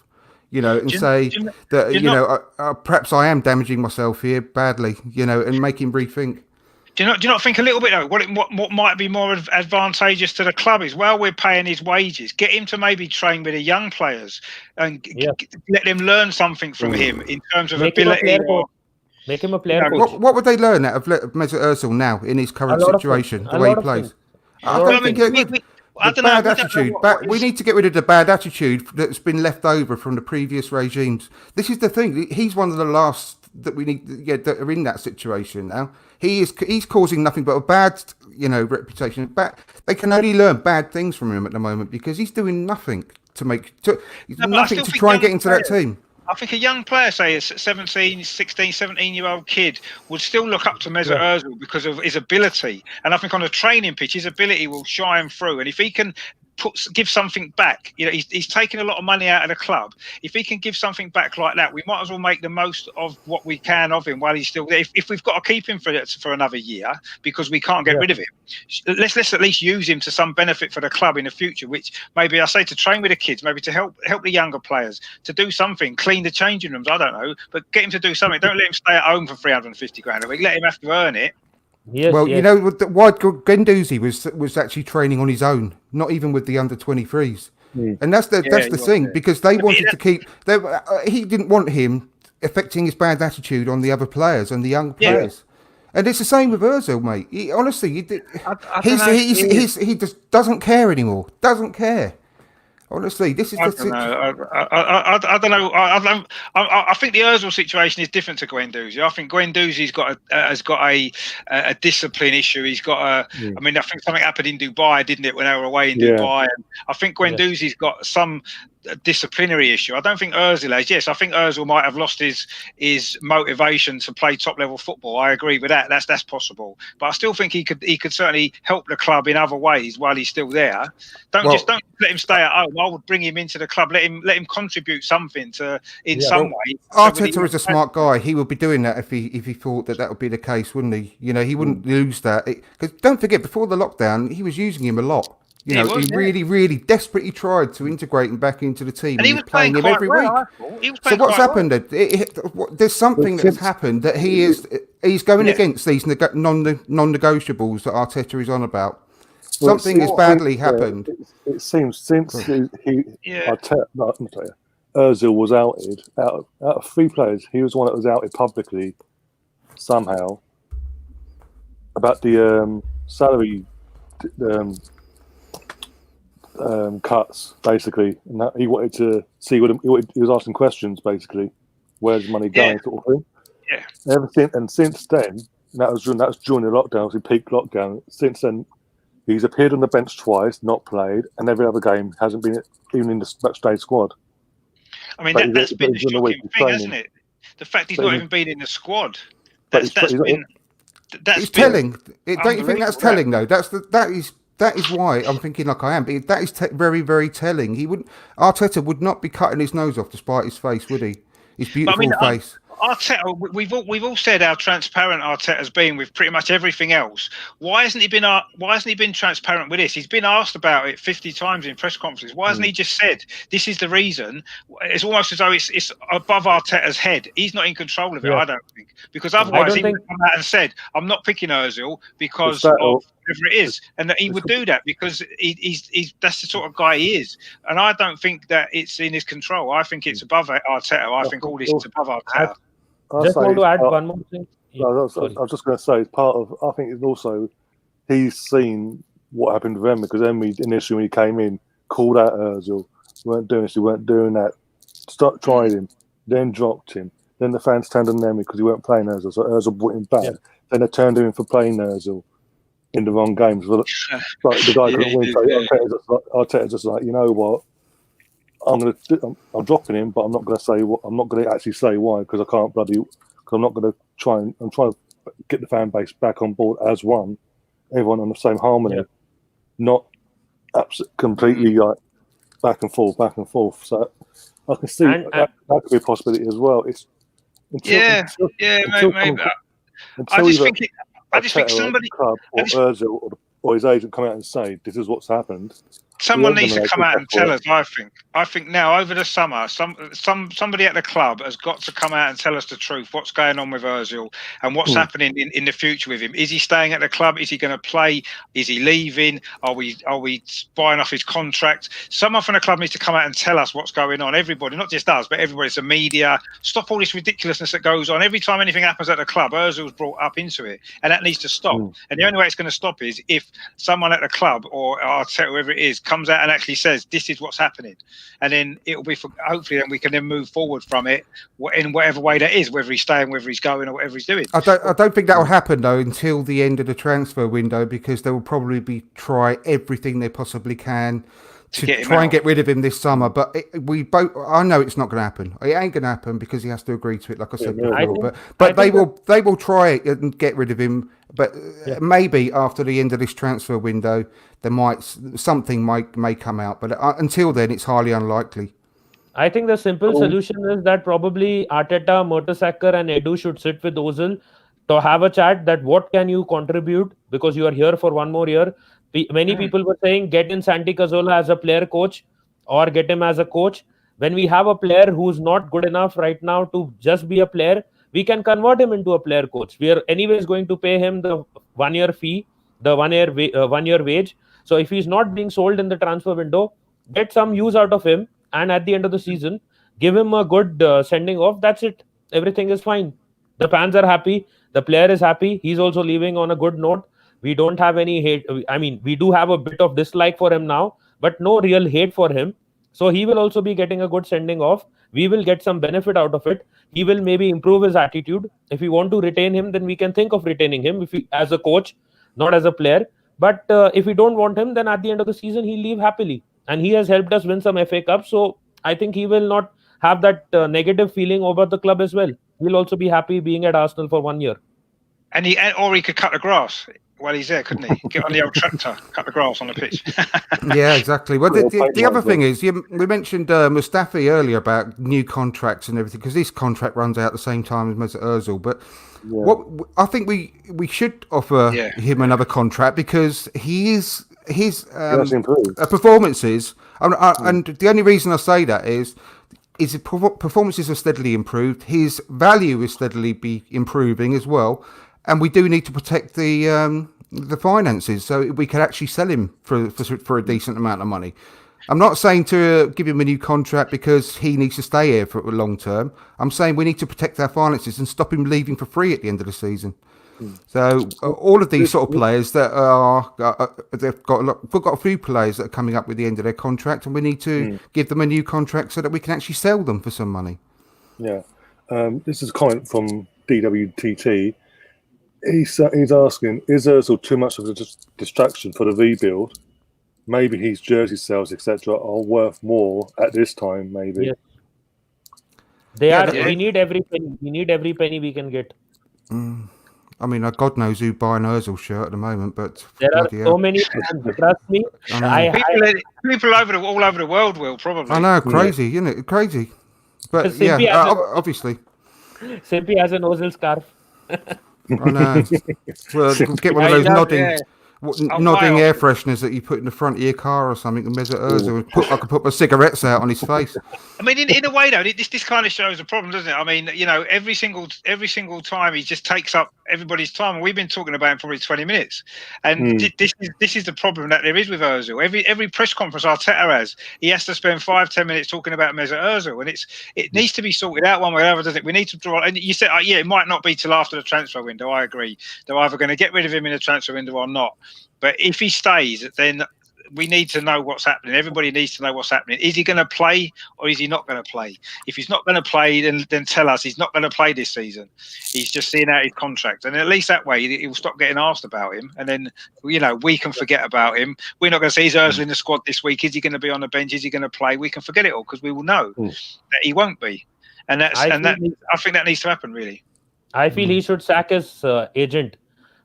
and say that perhaps I am damaging myself here badly, and make him rethink. Do you not think a little bit though? What might be more advantageous to the club is while we're paying his wages, get him to maybe train with the young players and let them learn something from him in terms of ability. Make him a player coach. What would they learn out of Mesut Ozil now in his current situation, the way he plays? I don't think bad attitude. We need to get rid of the bad attitude that's been left over from the previous regimes. This is the thing. He's one of the last that we need that are in that situation now. He's causing nothing but a bad reputation. They can only learn bad things from him at the moment because he's doing nothing to try and get into that team. I think a young player, say a 16, 17-year-old kid, would still look up to Mesut Ozil because of his ability. And I think on a training pitch, his ability will shine through. And if he can give something back, he's taking a lot of money out of the club. If he can give something back like that, we might as well make the most of what we can of him while he's still there. If we've got to keep him for another year because we can't get rid of him, let's at least use him to some benefit for the club in the future. Which maybe I say to train with the kids, maybe to help the younger players to do something, clean the changing rooms. I don't know, but get him to do something. Don't let him stay at home for 350 grand a week. Let him have to earn it. Yes, why Guendouzi was actually training on his own, not even with the under 23s, and that's the thing because they wanted to keep. He didn't want him affecting his bad attitude on the other players and the young players, and it's the same with Ozil, mate. He just doesn't care anymore. Doesn't care. Honestly, this is. I don't know. I think the Ozil situation is different to Guendouzi. I think Guendouzi's has got a discipline issue. He's got a. I mean, I think something happened in Dubai, didn't it, when they were away in Dubai? And I think Guendouzi's got some disciplinary issue. I don't think Ozil has. Yes, I think Ozil might have lost his motivation to play top level football. I agree with that. That's possible. But I still think he could certainly help the club in other ways while he's still there. Don't let him stay at home. I would bring him into the club. Let him contribute something in some way. Arteta is a smart guy. He would be doing that if he thought that would be the case, wouldn't he? He wouldn't lose that. Because don't forget, before the lockdown, he was using him a lot. He really, really desperately tried to integrate him back into the team. And he was playing him every week. So what's happened? There's something that has happened that he's going against these non-negotiables that Arteta is on about. Something has badly happened. It seems since Ozil was outed, out of three players, he was one that was outed publicly somehow about the salary cuts, basically, and that he wanted to see he was asking questions, basically, where's money going, sort of thing. And since then, that was during the lockdown, obviously peak lockdown. Since then, he's appeared on the bench twice, not played, and every other game hasn't been even in the matchday squad. I mean, that's been the shocking thing, hasn't it? The fact he's not even been in the squad. That's been. that's It's telling. Don't you think that's unbelievable, telling though? That is why I'm thinking like I am. But that is very, very telling. Arteta would not be cutting his nose off despite his face, would he? His But I mean, beautiful face. Arteta, we've all said how transparent Arteta's been with pretty much everything else. Why hasn't he been transparent with this? He's been asked about it 50 times in press conferences. Why hasn't he just said this is the reason? It's almost as though it's above Arteta's head. He's not in control of it. I don't think, because otherwise he would have come out and said, "I'm not picking Özil because of whatever it is," and that he would do that because he's that's the sort of guy he is. And I don't think that it's in his control. I think it's above Arteta. I think all this is above Arteta. Just want to add one more thing. I was just going to say, it's part of. I think it's also he's seen what happened with Emmy, because Emmy initially when he came in called out Özil, weren't doing this, he weren't doing that. Tried him, then dropped him. Then the fans turned on Emmy because he weren't playing Özil, so Özil brought him back. Yeah. Then they turned him in for playing Özil in the wrong games. Like the guy couldn't win. So Arteta's just like, you know what? I'm dropping him, but I'm not going to say what. I'm not going to actually say why, because I can't bloody. Because I'm not going to try and. I'm trying to get the fan base back on board as one, everyone on the same harmony, not completely like back and forth. So I can see that could be a possibility as well. It's until I just think somebody, club or Özil or his agent come out and say this is what's happened. Someone needs to come out and tell us. I think now over the summer, somebody at the club has got to come out and tell us the truth. What's going on with Özil and what's happening in the future with him? Is he staying at the club? Is he going to play? Is he leaving? Are we buying off his contract? Someone from the club needs to come out and tell us what's going on. Everybody, not just us, but everybody. It's the media. Stop all this ridiculousness that goes on. Every time anything happens at the club, Özil's brought up into it, and that needs to stop. And the only way it's going to stop is if someone at the club or Arteta, whoever it is, comes out and actually says this is what's happening, and then it'll be hopefully then we can then move forward from it in whatever way that is, whether he's staying, whether he's going, or whatever he's doing. I don't think that will happen though until the end of the transfer window, because they will probably try everything they possibly can to try and get rid of him this summer. But I know it's not going to happen. It ain't going to happen because he has to agree to it, like I said before. But they will try it and get rid of him. But maybe after the end of this transfer window, something may come out. But until then, it's highly unlikely. I think the simple solution is that probably Arteta, Mertesacker and Edu should sit with Ozil to have a chat that what can you contribute, because you are here for one more year. Many people were saying get in Santi Cazorla as a player coach or get him as a coach. When we have a player who's not good enough right now to just be a player, we can convert him into a player coach. We are anyways going to pay him the 1 year fee, the 1 year wage. So if he's not being sold in the transfer window, get some use out of him, and at the end of the season, give him a good sending off. That's it. Everything is fine. The fans are happy. The player is happy. He's also leaving on a good note. We don't have any hate. I mean, we do have a bit of dislike for him now, but no real hate for him. So he will also be getting a good sending off. We will get some benefit out of it. He will maybe improve his attitude. If we want to retain him, then we can think of retaining him as a coach, not as a player. But if we don't want him, then at the end of the season, he'll leave happily. And he has helped us win some FA Cups. So I think he will not have that negative feeling over the club as well. He'll also be happy being at Arsenal for 1 year. Or he could cut the grass while he's there, couldn't he? Get on the old tractor, cut the grass on the pitch. Yeah, exactly. Well, the other thing is, we mentioned Mustafi earlier about new contracts and everything, because this contract runs out at the same time as Mesut Ozil. But what I think we should offer him another contract, because his performances, and the only reason I say that is his performances have steadily improved. His value is steadily be improving as well. And we do need to protect the finances, so we can actually sell him for a decent amount of money. I'm not saying to give him a new contract because he needs to stay here for a long term. I'm saying we need to protect our finances and stop him leaving for free at the end of the season. So all of these sort of players that we've got a few players that are coming up with the end of their contract, and we need to give them a new contract so that we can actually sell them for some money. Yeah, this is a comment from DWTT. He's asking, is Ozil too much of a distraction for the rebuild? Maybe his jersey sales, etc., are worth more at this time. Maybe. Yes. They are. We need every penny. We need every penny we can get. I mean, God knows who'd buy an Ozil shirt at the moment, but There are bloody so hell. many fans. Trust me. I know. People all over the world will probably. I know, crazy, isn't it? Crazy. But Simply yeah, has obviously. Simply has an Ozil scarf. I know. Well, get one of those nodding air fresheners that you put in the front of your car or something, and Mesut Ozil. I could put my cigarettes out on his face. I mean, in a way, though, this kind of shows a problem, doesn't it? I mean, every single time he just takes up everybody's time, and we've been talking about him probably 20 minutes. And this is the problem that there is with Ozil. Every press conference Arteta he has to spend 5-10 minutes talking about Mesut Ozil, and it needs to be sorted out one way or another, doesn't it? We need to draw. And you said, it might not be till after the transfer window. I agree. They're either going to get rid of him in the transfer window or not. But if he stays, then we need to know what's happening. Everybody needs to know what's happening. Is he going to play or is he not going to play? If he's not going to play, then tell us he's not going to play this season. He's just seeing out his contract. And at least that way, he'll stop getting asked about him. And then, we can forget about him. We're not going to say he's Ozil in the squad this week. Is he going to be on the bench? Is he going to play? We can forget it all because we will know that he won't be. And I think that needs to happen, really. I feel he should sack his agent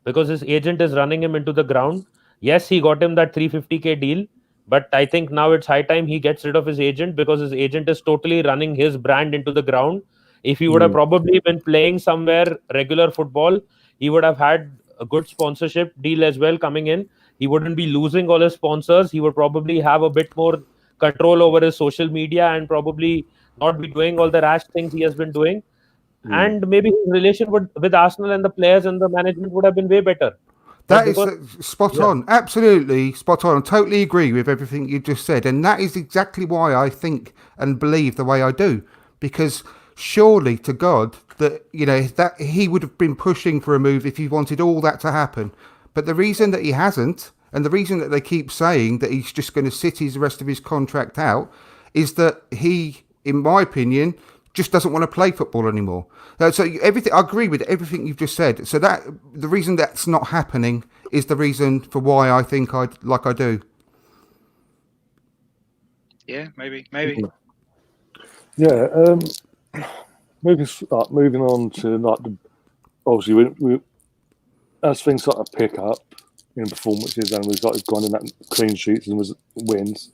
because his agent is running him into the ground. Yes, he got him that 350k deal, but I think now it's high time he gets rid of his agent because his agent is totally running his brand into the ground. If he would have probably been playing somewhere regular football, he would have had a good sponsorship deal as well coming in. He wouldn't be losing all his sponsors. He would probably have a bit more control over his social media and probably not be doing all the rash things he has been doing. And maybe his relation with Arsenal and the players and the management would have been way better. That is spot on. Absolutely spot on. I totally agree with everything you just said. And that is exactly why I think and believe the way I do. Because surely to God that, that he would have been pushing for a move if he wanted all that to happen. But the reason that he hasn't, and the reason that they keep saying that he's just going to sit the rest of his contract out, is that he, in my opinion, just doesn't want to play football anymore. So everything, I agree with everything you've just said. So that the reason that's not happening is the reason for why I think I do. Yeah, maybe. Yeah. Moving on to obviously we as things start to pick up in performances and we've started going in that clean sheets and wins.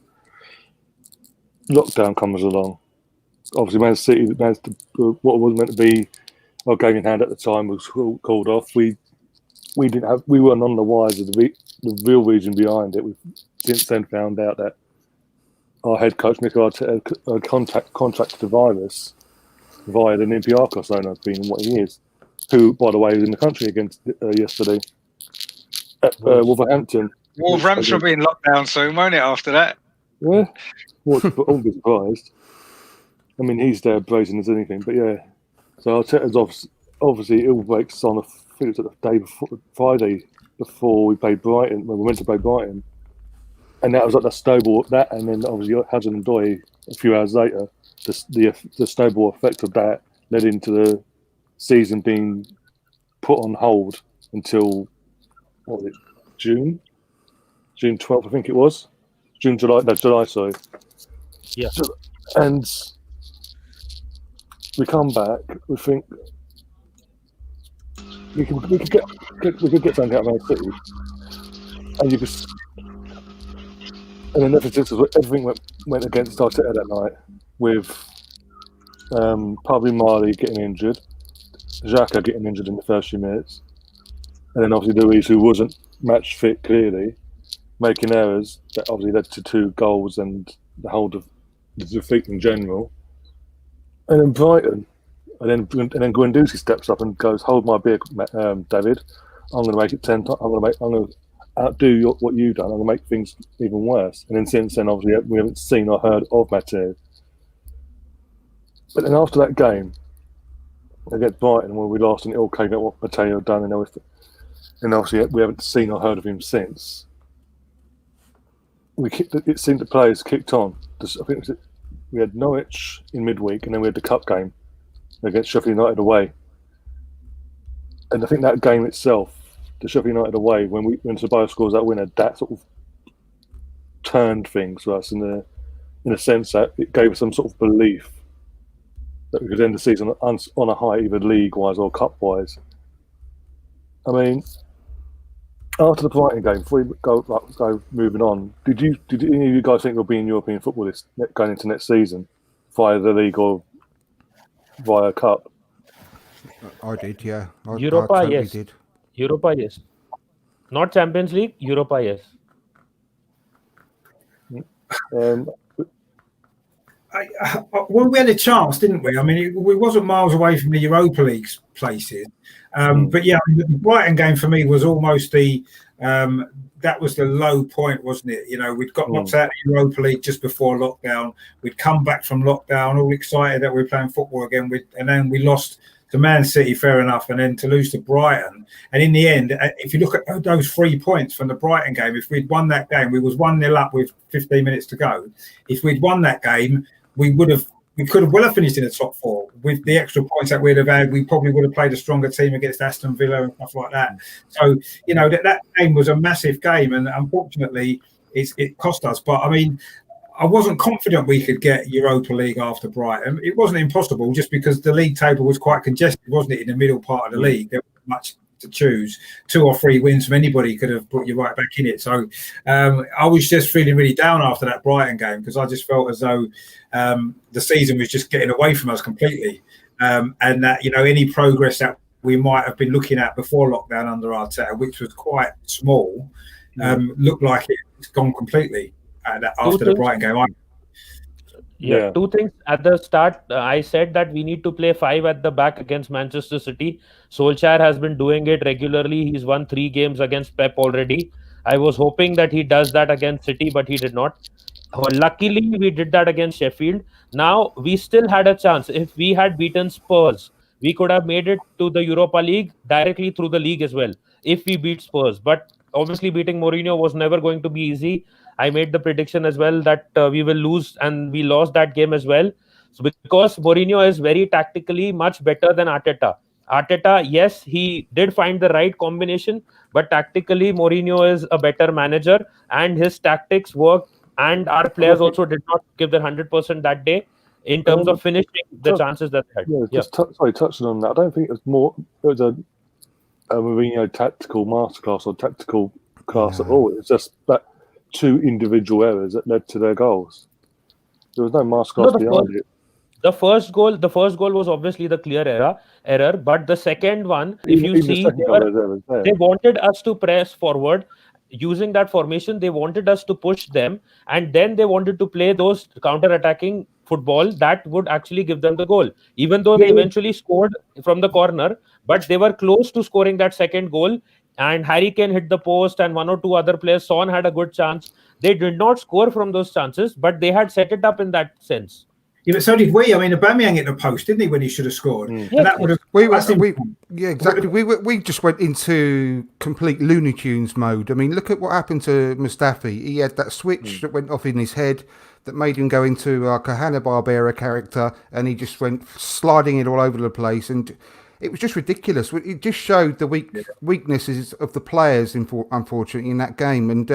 Lockdown comes along. Obviously, Man City, what was meant to be our game in hand at the time was called off. We were none the wiser of the real reason behind it. We've since then found out that our head coach Mikel Arteta contracted the virus via the Olympiacos owner, being what he is, who, by the way, was in the country against yesterday at Wolverhampton. Wolverhampton will be in lockdown soon, won't it? After that, yeah, well, I wouldn't be surprised. I mean, he's there brazen as anything, but yeah. So Arteta's obviously ill breaks on, I think it was the day before, Friday before we played Brighton, when we went to play Brighton. And that was like the snowball, that, and then obviously Hudson and Doy a few hours later, the snowball effect of that led into the season being put on hold until, what was it, June 12th, I think it was. July, sorry. Yeah. And we come back. We think we could get something out of Man City, and then everything went against Arteta that night with probably Marley getting injured, Xhaka getting injured in the first few minutes, and then obviously Luis, who wasn't match fit clearly, making errors that obviously led to 2 goals and the whole of the defeat in general. And then Brighton, and then Guendouzi steps up and goes, "Hold my beer, David. I'm going to make it 10 times. I'm going to outdo what you've done. I'm going to make things even worse." And then since then, obviously, we haven't seen or heard of Mateo. But then after that game against Brighton, when we lost and it all came out what Mateo had done and everything, and obviously we haven't seen or heard of him since. It seemed the players kicked on. I think we had Norwich in midweek, and then we had the cup game against Sheffield United away. And I think that game itself, the Sheffield United away, when Ceballos scores that winner, that sort of turned things for us in a sense that it gave us some sort of belief that we could end the season on a high, either league-wise or cup-wise. I mean, after the Brighton game, before we go moving on, did any of you guys think we'll be in European football going into next season, via the league or via cup? I did, yeah. I Europa, totally yes. did. Europa, yes. Not Champions League, Europa, yes. Well, we had a chance, didn't we? I mean, we wasn't miles away from the Europa League places. But yeah, the Brighton game for me was almost that was the low point, wasn't it? You know, we'd got knocked out of the Europa League just before lockdown. We'd come back from lockdown, all excited that we were playing football again. And then we lost to Man City, fair enough, and then to lose to Brighton. And in the end, if you look at those 3 points from the Brighton game, if we'd won that game, we was 1-0 up with 15 minutes to go. If we'd won that game, we could have well have finished in the top 4 with the extra points that we'd have had. We probably would have played a stronger team against Aston Villa and stuff like that. So, you know, that game was a massive game, and unfortunately, it cost us. But I mean, I wasn't confident we could get Europa League after Brighton. It wasn't impossible, just because the league table was quite congested, wasn't it? In the middle part of the league, there wasn't much to choose. 2 or 3 wins from anybody could have put you right back in it. So I was just feeling really down after that Brighton game, because I just felt as though the season was just getting away from us completely, and that, you know, any progress that we might have been looking at before lockdown under Arteta, which was quite small, looked like it's gone completely after the Brighton game. Yeah, 2 things. At the start, I said that we need to play 5 at the back against Manchester City. Solskjaer has been doing it regularly. He's won 3 games against Pep already. I was hoping that he does that against City, but he did not. Luckily, we did that against Sheffield. Now, we still had a chance. If we had beaten Spurs, we could have made it to the Europa League directly through the league as well, if we beat Spurs. But obviously, beating Mourinho was never going to be easy. I made the prediction as well that we will lose, and we lost that game as well. So because Mourinho is very tactically much better than Arteta. Arteta, yes, he did find the right combination, but tactically Mourinho is a better manager, and his tactics worked, and our players also did not give their 100% that day in terms of finishing the chances that they had. Touching on that, I don't think it was a Mourinho tactical masterclass or tactical class at all. It's just that 2 individual errors that led to their goals. There was no masterclass behind it. The first goal was obviously the clear error, but the second one, if you see, they wanted us to press forward using that formation. They wanted us to push them, and then they wanted to play those counter-attacking football that would actually give them the goal. Even though they eventually scored from the corner, but they were close to scoring that second goal. And Harry Kane hit the post, and 1 or 2 other players. Son had a good chance. They did not score from those chances, but they had set it up in that sense. Yeah, but so did we. I mean, Aubameyang hit the post, didn't he, when he should have scored? And that would have. Exactly. We just went into complete Looney Tunes mode. I mean, look at what happened to Mustafi. He had that switch that went off in his head that made him go into like a Hanna-Barbera character, and he just went sliding it all over the place. And it was just ridiculous. It just showed the weaknesses of the players, unfortunately, in that game. And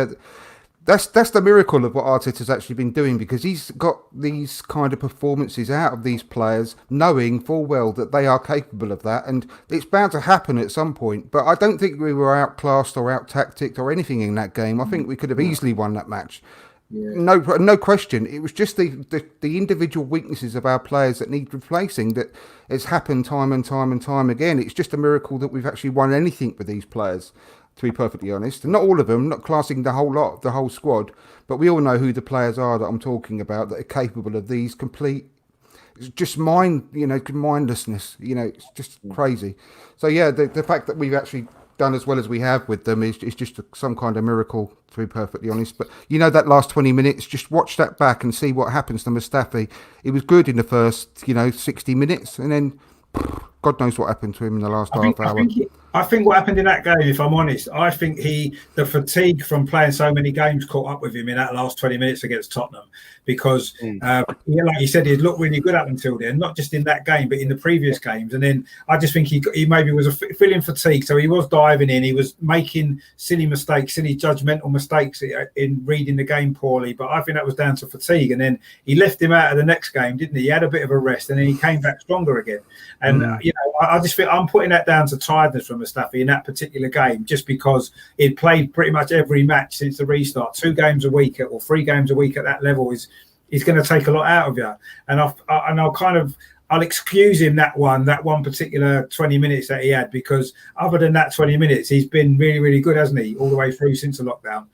that's the miracle of what Arteta's actually been doing, because he's got these kind of performances out of these players, knowing full well that they are capable of that. And it's bound to happen at some point. But I don't think we were outclassed or out-tacticked or anything in that game. I think we could have easily won that match. Yeah. No question. It was just the individual weaknesses of our players that need replacing that has happened time and time again. It's just a miracle that we've actually won anything with these players, to be perfectly honest. And not all of them, not classing the whole lot, the whole squad, but we all know who the players are that I'm talking about that are capable of these complete, it's just mindlessness. It's just crazy. So yeah, the fact that we've actually done as well as we have with them is just some kind of miracle, to be perfectly honest. But that last 20 minutes, just watch that back and see what happens to Mustafi. He was good in the first 60 minutes, and then God knows what happened to him in the last half hour. I think what happened in that game, if I'm honest, I think the fatigue from playing so many games caught up with him in that last 20 minutes against Tottenham, because like you said, he'd looked really good up until then, not just in that game, but in the previous games. And then I just think he maybe was feeling fatigued, so he was diving in, he was making silly mistakes, silly judgmental mistakes in reading the game poorly. But I think that was down to fatigue. And then he left him out of the next game, didn't he? He had a bit of a rest, and then he came back stronger again. And I just think I'm putting that down to tiredness from Mustafi in that particular game, just because he'd played pretty much every match since the restart. 2 games a week or 3 games a week at that level is going to take a lot out of you. And I'll excuse him that one particular 20 minutes that he had, because other than that 20 minutes, he's been really, really good, hasn't he, all the way through since the lockdown.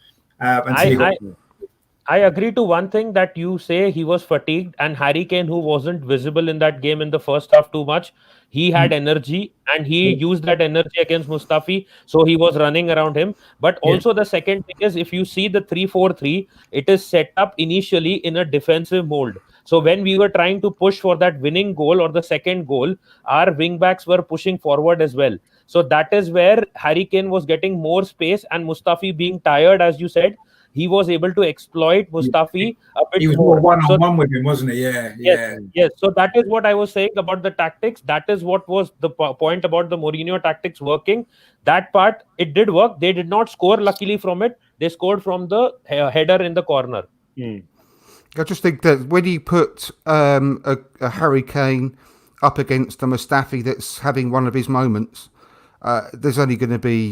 I agree to one thing that you say he was fatigued, and Harry Kane, who wasn't visible in that game in the first half too much, he had energy and he used that energy against Mustafi. So he was running around him. But also the second thing is, if you see the 3-4-3, it is set up initially in a defensive mold. So when we were trying to push for that winning goal or the second goal, our wing backs were pushing forward as well. So that is where Harry Kane was getting more space, and Mustafi being tired, as you said, he was able to exploit Mustafi a bit more. He was more one-on-one with him, wasn't he? Yes. So that is what I was saying about the tactics. That is what was the point about the Mourinho tactics working. That part, it did work. They did not score, luckily, from it. They scored from the header in the corner. I just think that when you put a Harry Kane up against a Mustafi that's having one of his moments, there's only going to be,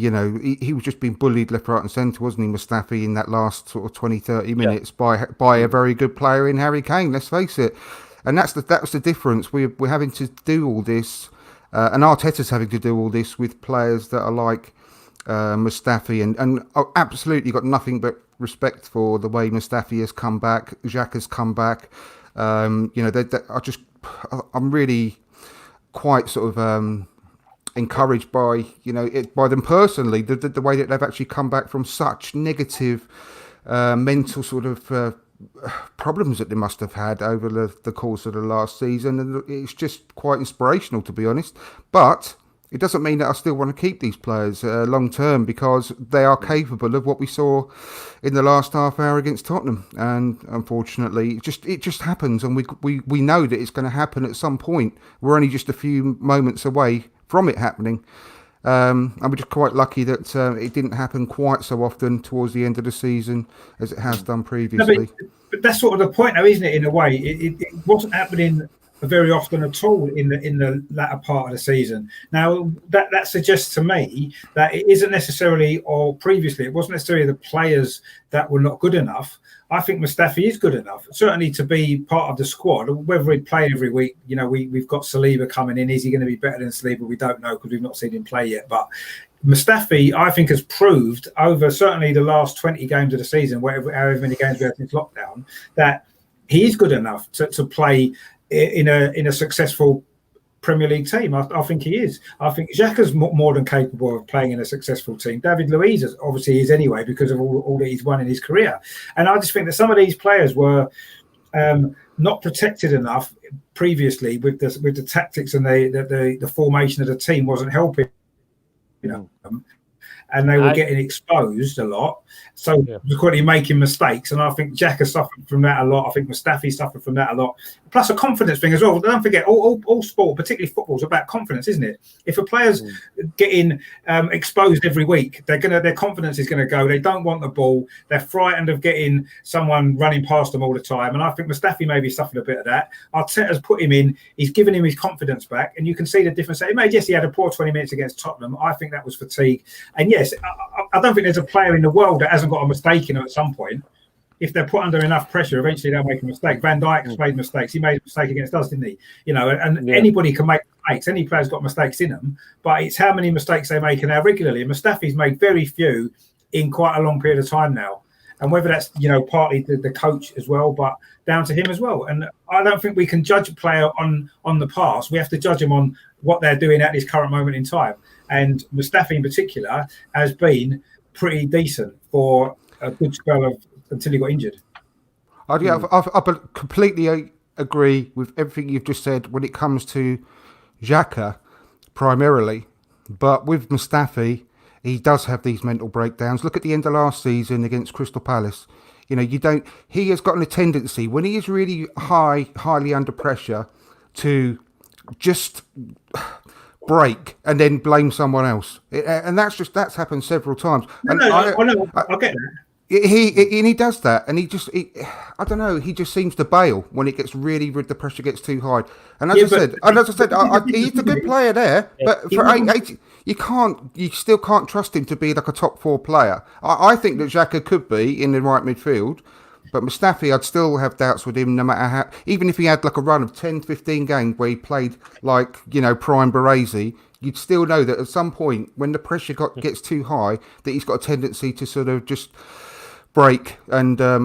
he was just being bullied left, right and centre, wasn't he, Mustafi, in that last sort of 20, 30 minutes by a very good player in Harry Kane, let's face it. And that was the difference. We're having to do all this, and Arteta's having to do all this with players that are like Mustafi, and absolutely got nothing but respect for the way Mustafi has come back, Xhaka has come back. I'm really quite sort of encouraged by by them personally, the way that they've actually come back from such negative mental sort of problems that they must have had over the course of the last season, and it's just quite inspirational, to be honest. But it doesn't mean that I still want to keep these players long term, because they are capable of what we saw in the last half hour against Tottenham. And unfortunately, it just happens, and we know that it's going to happen at some point. We're only just a few moments away from it happening. And we're just quite lucky that it didn't happen quite so often towards the end of the season as it has done previously. No, but that's sort of the point, though, isn't it? In a way, it wasn't happening very often at all in the latter part of the season. Now that suggests to me that it isn't necessarily, or previously it wasn't necessarily the players that were not good enough. I think Mustafi is good enough, certainly to be part of the squad. Whether he'd play every week, we've got Saliba coming in. Is he going to be better than Saliba? We don't know, because we've not seen him play yet. But Mustafi, I think, has proved over certainly the last 20 games of the season, however many games we had since lockdown, that he is good enough to play in a successful Premier League team. I think he is. I think Xhaka's more than capable of playing in a successful team. David Luiz obviously is anyway, because of all that he's won in his career. And I just think that some of these players were not protected enough previously with the tactics, and the formation of the team wasn't helping. And they were getting exposed a lot, so quickly making mistakes. And I think Xhaka suffered from that a lot. I think Mustafi suffered from that a lot. Plus a confidence thing as well. Don't forget, all sport, particularly football, is about confidence, isn't it? If a player's getting exposed every week, their confidence is going to go. They don't want the ball. They're frightened of getting someone running past them all the time. And I think Mustafi maybe suffered a bit of that. Arteta's put him in. He's given him his confidence back, and you can see the difference. He had a poor 20 minutes against Tottenham. I think that was fatigue. And yes, I don't think there's a player in the world that hasn't got a mistake in them at some point. If they're put under enough pressure, eventually they'll make a mistake. Van Dijk's made mistakes. He made a mistake against us, didn't he? Anybody can make mistakes. Any player's got mistakes in them, but it's how many mistakes they make and how regularly. And Mustafi's made very few in quite a long period of time now. And whether that's, partly the coach as well, but down to him as well. And I don't think we can judge a player on the past. We have to judge him on what they're doing at this current moment in time. And Mustafi in particular has been pretty decent for a good spell of until he got injured. I completely agree with everything you've just said when it comes to Xhaka primarily. But with Mustafi, he does have these mental breakdowns. Look at the end of last season against Crystal Palace. He has got a tendency when he is really highly under pressure to just break and then blame someone else, and that's happened several times. I get that. He does that, and I don't know. He just seems to bail when it gets the pressure gets too high. And as I said, he's a good player there, but for 8, you still can't trust him to be like a top 4 player. I think that Xhaka could be in the right midfield, but Mustafi, I'd still have doubts with him, no matter how. Even if he had like a run of 10, 15 games where he played like prime Baresi, you'd still know that at some point when the pressure gets too high, that he's got a tendency to sort of just break and cave.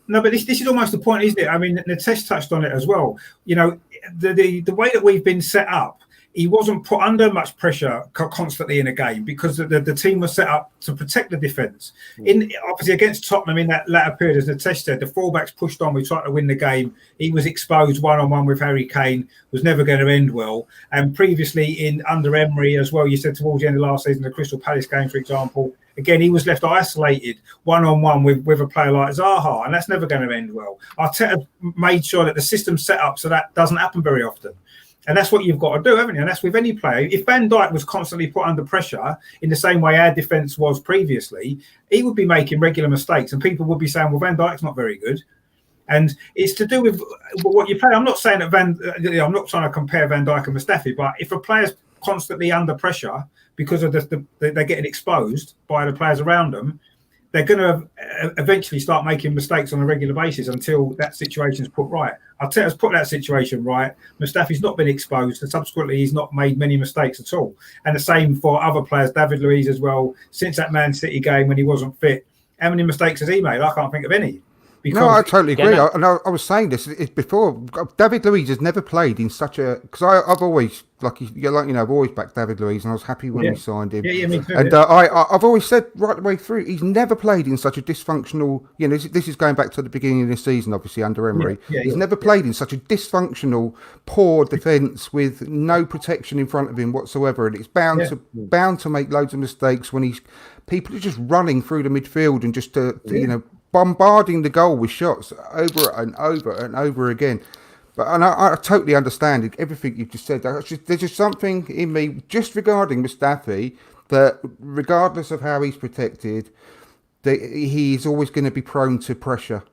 No, but this is almost the point, isn't it? I mean, Nitish touched on it as well. The way that we've been set up, he wasn't put under much pressure constantly in a game because the team was set up to protect the defence. Obviously against Tottenham in that latter period, as Nitish said, the fullbacks pushed on. We tried to win the game. He was exposed one-on-one with Harry Kane. Was never going to end well. And previously under Emery as well, you said towards the end of last season, the Crystal Palace game, for example, again, he was left isolated one-on-one with a player like Zaha, and that's never going to end well. Arteta made sure that the system's set up so that doesn't happen very often. And that's what you've got to do, haven't you? And that's with any player. If Van Dijk was constantly put under pressure in the same way our defence was previously, he would be making regular mistakes and people would be saying, well, Van Dijk's not very good. And it's to do with what you play. I'm not saying that I'm not trying to compare Van Dijk and Mustafi, but if a player's constantly under pressure because of they're getting exposed by the players around them, they're going to eventually start making mistakes on a regular basis until that situation's put right. Arteta's put that situation right. Mustafi's not been exposed, and subsequently he's not made many mistakes at all. And the same for other players, David Luiz as well. Since that Man City game when he wasn't fit, how many mistakes has he made? I can't think of any. No, I totally agree. I was saying this before. David Luiz has never played in such a because I've always I've always backed David Luiz, and I was happy when we signed him. Yeah, me too. And I've always said right the way through, he's never played in such a dysfunctional. This is going back to the beginning of the season, obviously under Emery. He's never played in such a dysfunctional, poor defence with no protection in front of him whatsoever, and it's bound to make loads of mistakes when people are just running through the midfield and just bombarding the goal with shots over and over and over again. But I totally understand everything you've just said. There's just something in me just regarding Mustafi that, regardless of how he's protected, that he's always going to be prone to pressure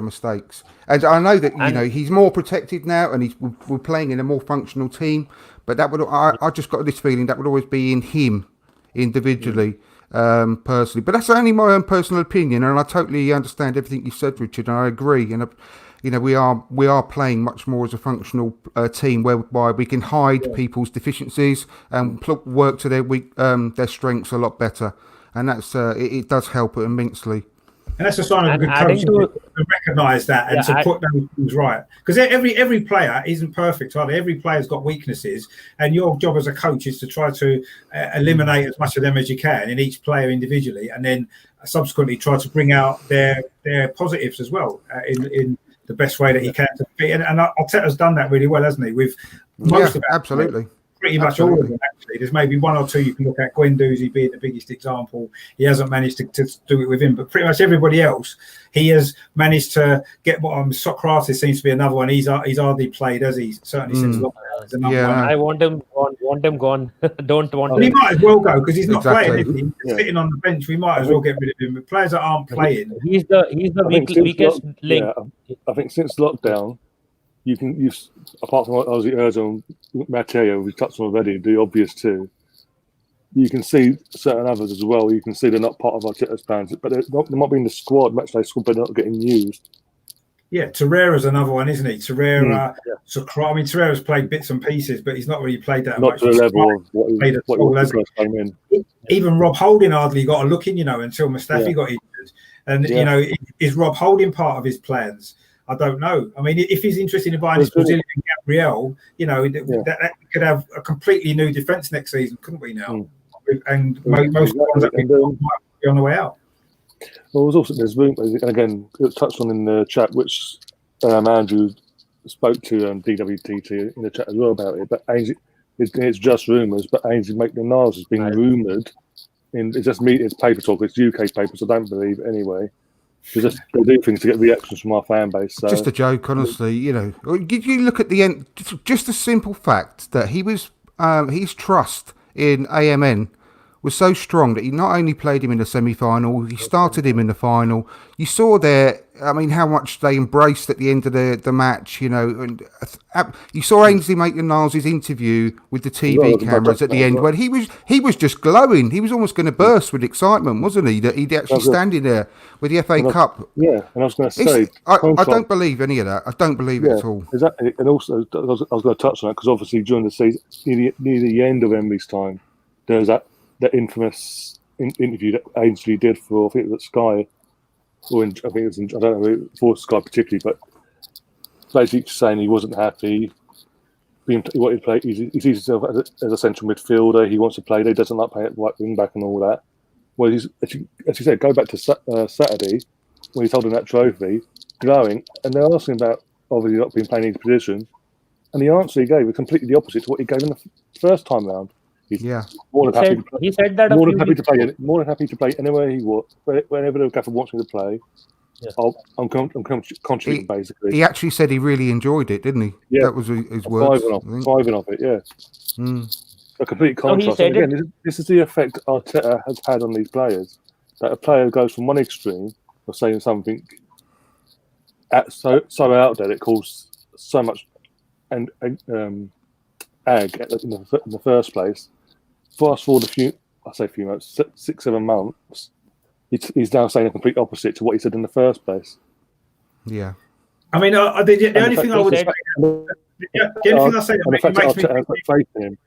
mistakes. And I know that he's more protected now, and we're playing in a more functional team. But I just got this feeling that would always be in him individually. Personally, but that's only my own personal opinion, and I totally understand everything you said, Richard, and I agree. And we are playing much more as a functional team, whereby we can hide people's deficiencies and work to their strengths a lot better, and that's it does help immensely. And that's a sign of a good coach to recognise that and to put those things right. Because every player isn't perfect, either. Every player's got weaknesses, and your job as a coach is to try to eliminate as much of them as you can in each player individually, and then subsequently try to bring out their positives as well in the best way that you can. And Arteta's done that really well, hasn't he? With most of absolutely. Pretty much all of them, actually. There's maybe one or two you can look at, Guendouzi being the biggest example. He hasn't managed to do it with him, but pretty much everybody else, he has managed to get what Socrates seems to be another one. He's hardly played, has he? Certainly since lockdown. I want him gone. Don't want him. He might as well go because he's not playing. He's sitting on the bench. We might as well get rid of him. But players that aren't playing, he's the weakest link. Yeah, I think since lockdown, you can apart from Ozzy Ozil and Matteo, we touched on already, the obvious two. You can see certain others as well. You can see they're not part of Arteta's plans, but they're not being the squad, matchday squad, but they're not getting used. Yeah, Torreira's another one, isn't he? Torreira, Torreira's played bits and pieces, but he's not really played that much. Not to the level of what he first came in. Even Rob Holding hardly got a look in, until Mustafi got injured. And, is Rob Holding part of his plans? I don't know. I mean, if he's interested in buying this Brazilian Gabriel, that could have a completely new defence next season, couldn't we now? And most of the ones that might be on the way out. Well, there's rumours, and again, it was touched on in the chat, which Andrew spoke to DWTT in the chat as well about it. But Ainsley, it's just rumours, but Ainsley Maitland-Niles has been rumoured. It's just me, it's paper talk, it's UK papers, I don't believe it anyway. They do things to get reactions from our fan base. So. Just a joke, honestly. You look at the end. Just the simple fact that he was his trust in AMN was so strong that he not only played him in the semi-final, he started him in the final. You saw there, I mean, how much they embraced at the end of the match, you know. And you saw Ainsley Maitland-Niles' interview with the TV cameras at the end, when he was just glowing. He was almost going to burst with excitement, wasn't he? That he'd actually standing there with the FA Cup. Yeah, and I was going to say, I don't believe any of that. I don't believe it at all. Exactly, and also I was going to touch on that because obviously during the season, near the end of Emery's time, there was that infamous interview that Ainsley did for, I think it was at Sky, or I think it was I don't know, for Sky particularly, but basically saying he wasn't happy. He wanted to play. He sees himself as a central midfielder. He wants to play. He doesn't like playing at right wing back and all that. Well, as you said, go back to Saturday when he's holding that trophy, glowing, and they're asking about obviously not being playing in his position, and the answer he gave was completely the opposite to what he gave in the first time round. He's more than happy to play. He said that more than happy to play anywhere he wants, whenever the gaffer wants me to play. Yeah. I'm contributing basically. He actually said he really enjoyed it, didn't he? Yeah, that was his words. Thriving off it, yeah. A complete contrast. No, again, this is the effect Arteta has had on these players. That a player goes from one extreme of saying something so out there it caused so much ag in the first place. Fast forward a few months, 6-7 months, he's now saying the complete opposite to what he said in the first place. Yeah. I mean, the only thing I would say, the only thing I say that makes me faith in him.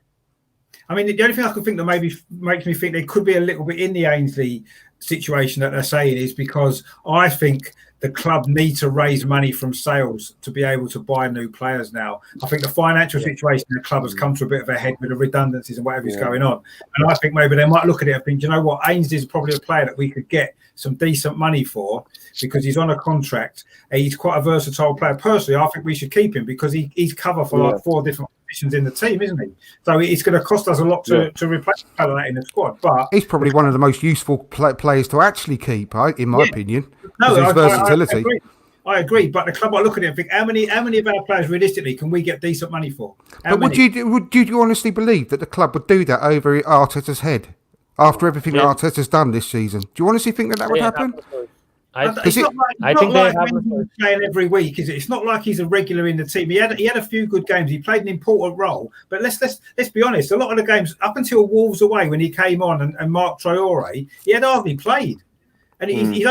I mean, the only thing I could think that maybe makes me think there could be a little bit in the Ainsley situation that they're saying is because I think the club need to raise money from sales to be able to buy new players now. I think the financial situation in the club has come to a bit of a head with the redundancies and whatever is going on. And I think maybe they might look at it and think, you know what, Ainsley is probably a player that we could get some decent money for because he's on a contract. He's quite a versatile player. Personally, I think we should keep him because he's cover for like 4 different positions in the team, isn't he? So it's going to cost us a lot to replace that in the squad. But he's probably one of the most useful players to actually keep, in my opinion. No, his versatility. I agree, but the club are looking at it and think, how many of our players realistically can we get decent money for? Would you honestly believe that the club would do that over Arteta's head after everything that Arteta's done this season? Do you honestly think that would happen? I think they have playing every week, is it? It's not like he's a regular in the team. He had a few good games. He played an important role. But let's be honest. A lot of the games up until Wolves away when he came on and Mark Traore, he had hardly played. And he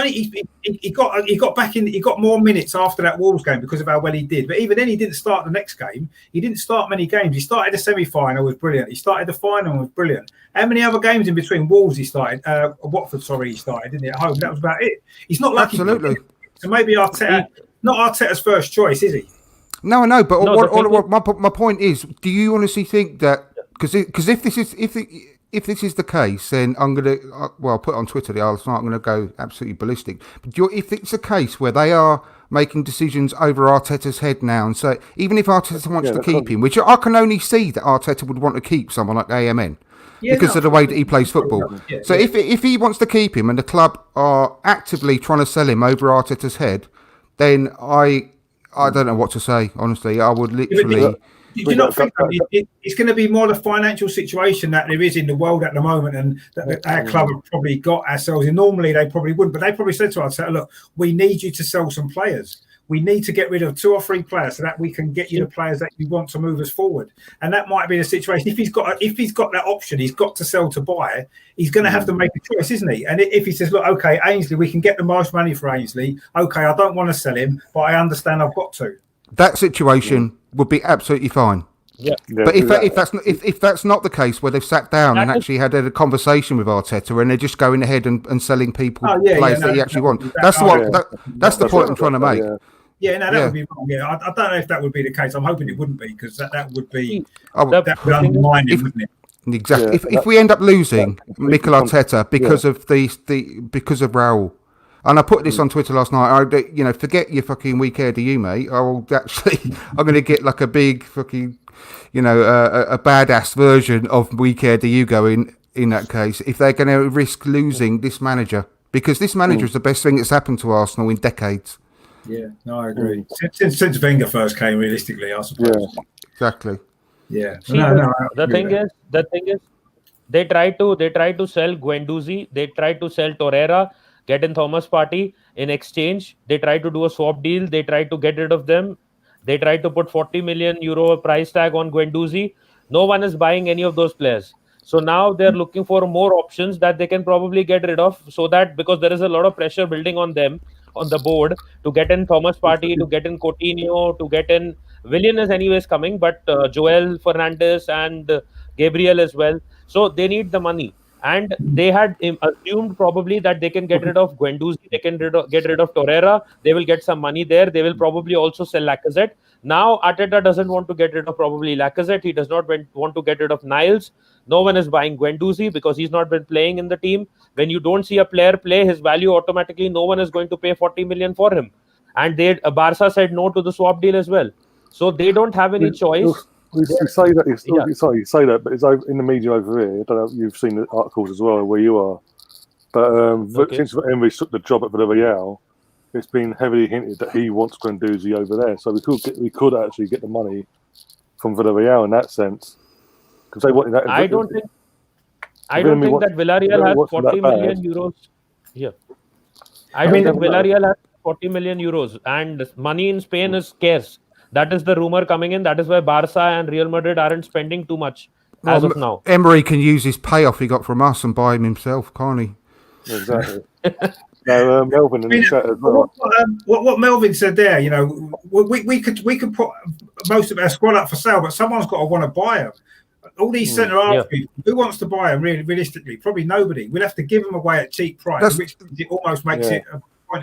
got back in. He got more minutes after that Wolves game because of how well he did. But even then, he didn't start the next game. He didn't start many games. He started the semi-final, was brilliant. He started the final, was brilliant. How many other games in between Wolves he started? Watford, he started, didn't he? At home, that was about it. He's not lucky. Absolutely. So maybe Arteta, not Arteta's first choice, is he? No, but my point is, do you honestly think that because if this is the case, then I'm going to, I put it on Twitter the other night, I'm going to go absolutely ballistic. But if it's a case where they are making decisions over Arteta's head now, and so even if Arteta wants to keep him, which I can only see that Arteta would want to keep someone like AMN because of the way that he plays football. So if he wants to keep him and the club are actively trying to sell him over Arteta's head, then I don't know what to say, honestly. I would literally... Do you not think it's going to be more the financial situation that there is in the world at the moment, and that our club have probably got ourselves in? Normally they probably wouldn't, but they probably said to us, look, we need you to sell some players. We need to get rid of 2 or 3 players so that we can get you the players that you want to move us forward. And that might be the situation. If he's got that option, he's got to sell to buy. He's going to have to make a choice, isn't he? And if he says, look, okay, Ainsley, we can get the most money for Ainsley. Okay, I don't want to sell him, but I understand I've got to. That situation would be absolutely fine. Yeah. But if that's not the case, where they've sat down and actually had a conversation with Arteta and they're just going ahead and selling people players that he actually wants, that's the point I'm trying to make. That would be wrong. Yeah, I don't know if that would be the case. I'm hoping it wouldn't be, because that would be that would undermine him, wouldn't it? Exactly. If we end up losing Mikel Arteta because of because of Raul. And I put this on Twitter last night. Forget your fucking weak hair, do you, mate? I'm going to get like a big fucking, a badass version of weak hair, do you going in that case, if they're going to risk losing this manager. Because this manager is the best thing that's happened to Arsenal in decades. Yeah, no, I agree. Since Wenger first came, realistically, I suppose. Yeah, exactly. Yeah. See, the thing is, They tried to sell Guendouzi. They tried to sell Torreira, get in Thomas Partey in exchange. They tried to do a swap deal. They tried to get rid of them. They tried to put 40 million euro price tag on Guendouzi. No one is buying any of those players. So now they're looking for more options that they can probably get rid of, so that because there is a lot of pressure building on them on the board to get in Thomas Partey, to get in Coutinho, to get in Willian is anyways coming, but Joel Fernandez and Gabriel as well. So they need the money. And they had assumed probably that they can get rid of Guendouzi, they can get rid of Torreira, they will get some money there. They will probably also sell Lacazette. Now Arteta doesn't want to get rid of probably Lacazette. He does not want to get rid of Niles. No one is buying Guendouzi because he's not been playing in the team. When you don't see a player play, his value automatically, no one is going to pay 40 million for him. And Barca said no to the swap deal as well. So they don't have any choice. You say that, sorry, you say that, but it's in the media over here. I don't know if you've seen the articles as well where you are. But since Emery took the job at Villarreal, it's been heavily hinted that he wants Guendouzi over there. So we could actually get the money from Villarreal in that sense, because they wanted that. I don't think that Villarreal has 40 million euros. Yeah, I don't think Villarreal has 40 million euros, and money in Spain is scarce. That is the rumor coming in. That is why Barca and Real Madrid aren't spending too much as of now. Emery can use his payoff he got from us and buy him himself, can't he? Exactly. No, Melvin in the chat as well. What Melvin said there, you know, we could put most of our squad up for sale, but someone's got to want to buy them. All these centre half people, who wants to buy them? Really, realistically, probably nobody. We'll have to give them away at cheap price, which it almost makes it.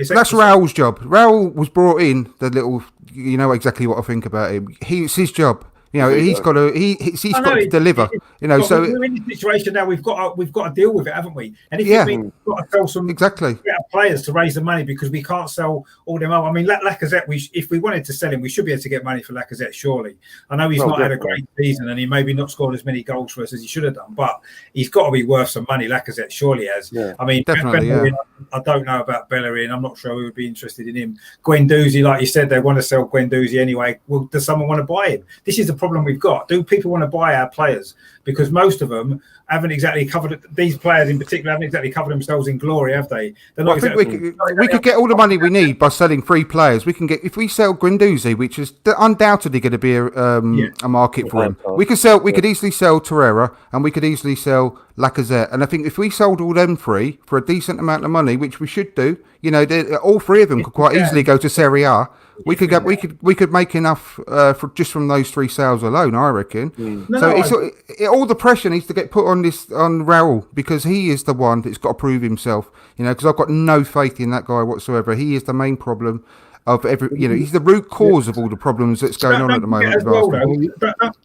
That's Raul's job. Raul was brought in. The little, you know exactly what I think about him. It's his job. You know, he's got to deliver. You know, so we're in this situation now. We've got to deal with it, haven't we? And if we've got to sell some better players to raise the money because we can't sell all them. I mean, Lacazette. If we wanted to sell him, we should be able to get money for Lacazette. Surely, I know he's not had a great season, and he maybe not scored as many goals for us as he should have done, but he's got to be worth some money. Lacazette surely has. Yeah, I mean, definitely. I don't know about Bellerin. I'm not sure we would be interested in him. Guendouzi, like you said, they want to sell Guendouzi anyway. Well, does someone want to buy him? This is the problem we've got. Do people want to buy our players? Because most of them haven't exactly covered. These players in particular haven't exactly covered themselves in glory, have they? I think we could get all the money we need by selling 3 players. We can get, if we sell Guendouzi, which is undoubtedly going to be a market for him. We could sell. We could easily sell Torreira, and we could easily sell Lacazette. And I think if we sold all them 3 for a decent amount of money, which we should do, you know, all 3 of them could quite easily go to Serie A. We could make enough for just from those 3 sales alone, I reckon. So all the pressure needs to get put on Raul, because he is the one that's got to prove himself. You know, because I've got no faith in that guy whatsoever. He is the main problem of every. You know, he's the root cause of all the problems that's going on at the moment.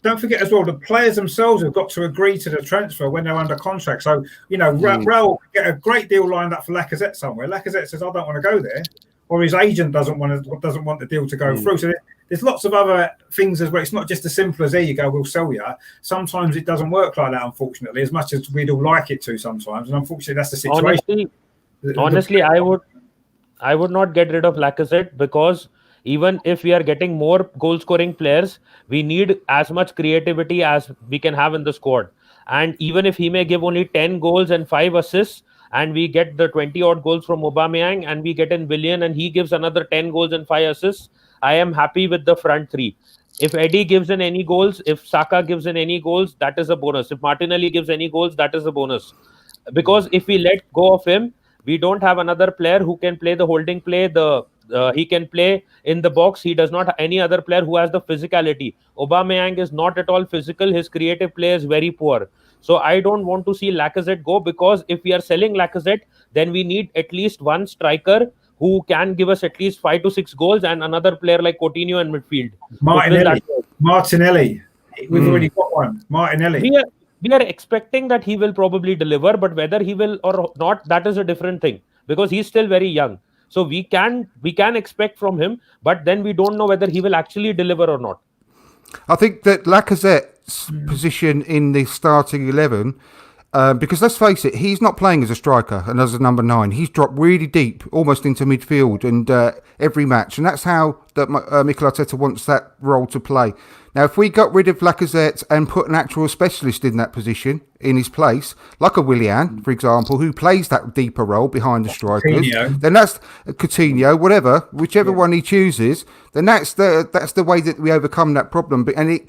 Don't forget as well, the players themselves have got to agree to the transfer when they're under contract. So you know, Raul get a great deal lined up for Lacazette somewhere. Lacazette says, "I don't want to go there." Or his agent doesn't want the deal to go through. So there's lots of other things as well. It's not just as simple as there you go, we'll sell you. Sometimes it doesn't work like that, unfortunately, as much as we'd all like it to sometimes. And unfortunately, that's the situation. Honestly, I would not get rid of Lacazette, because even if we are getting more goal-scoring players, we need as much creativity as we can have in the squad. And even if he may give only 10 goals and 5 assists, and we get the 20-odd goals from Aubameyang, and we get in Willian, and he gives another 10 goals and 5 assists, I am happy with the front 3. If Eddie gives in any goals, if Saka gives in any goals, that is a bonus. If Martinelli gives any goals, that is a bonus. Because if we let go of him, we don't have another player who can play the holding play. He can play in the box. He does not have any other player who has the physicality. Aubameyang is not at all physical. His creative play is very poor. So I don't want to see Lacazette go, because if we are selling Lacazette, then we need at least one striker who can give us at least 5 to 6 goals, and another player like Coutinho in midfield. Martinelli. We've already got one. Martinelli. We are expecting that he will probably deliver, but whether he will or not, that is a different thing, because he's still very young. So we can expect from him, but then we don't know whether he will actually deliver or not. I think that Lacazette's position in the starting 11, because let's face it, he's not playing as a striker and as a number 9. He's dropped really deep, almost into midfield, and every match, and that's how that Mikel Arteta wants that role to play. Now, if we got rid of Lacazette and put an actual specialist in that position in his place, like a Willian, for example, who plays that deeper role behind the strikers, Coutinho. then that's Coutinho, whatever, whichever one he chooses, then that's the way that we overcome that problem. And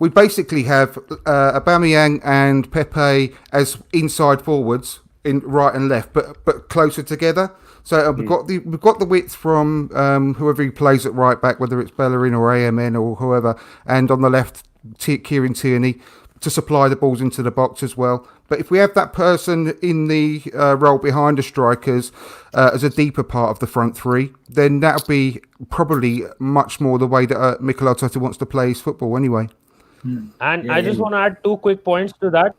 we basically have Aubameyang and Pepe as inside forwards in right and left, but closer together. So we've got the width from whoever he plays at right back, whether it's Bellerin or AMN or whoever, and on the left, Kieran Tierney to supply the balls into the box as well. But if we have that person in the role behind the strikers as a deeper part of the front three, then that'll be probably much more the way that Mikel Arteta wants to play his football anyway. And I just want to add 2 quick points to that.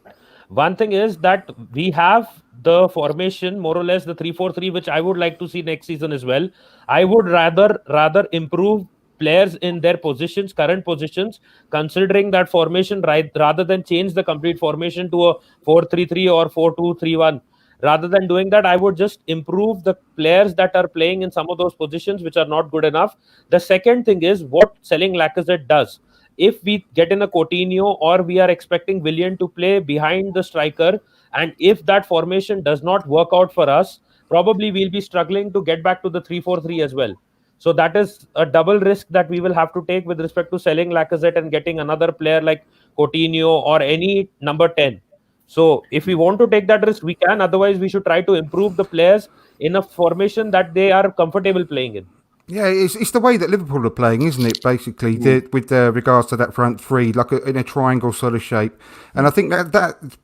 One thing is that we have the formation, more or less the 3-4-3, which I would like to see next season as well. I would rather improve players in their positions, current positions, considering that formation, right, rather than change the complete formation to a 4-3-3 or 4-2-3-1. Rather than doing that, I would just improve the players that are playing in some of those positions which are not good enough. The second thing is what selling Lacazette does. If we get in a Coutinho or we are expecting Willian to play behind the striker, and if that formation does not work out for us, probably we'll be struggling to get back to the 3-4-3 as well. So that is a double risk that we will have to take with respect to selling Lacazette and getting another player like Coutinho or any number 10. So if we want to take that risk, we can. Otherwise, we should try to improve the players in a formation that they are comfortable playing in. Yeah, it's the way that Liverpool are playing, isn't it? Basically, with regards to that front three, like in a triangle sort of shape, and I think that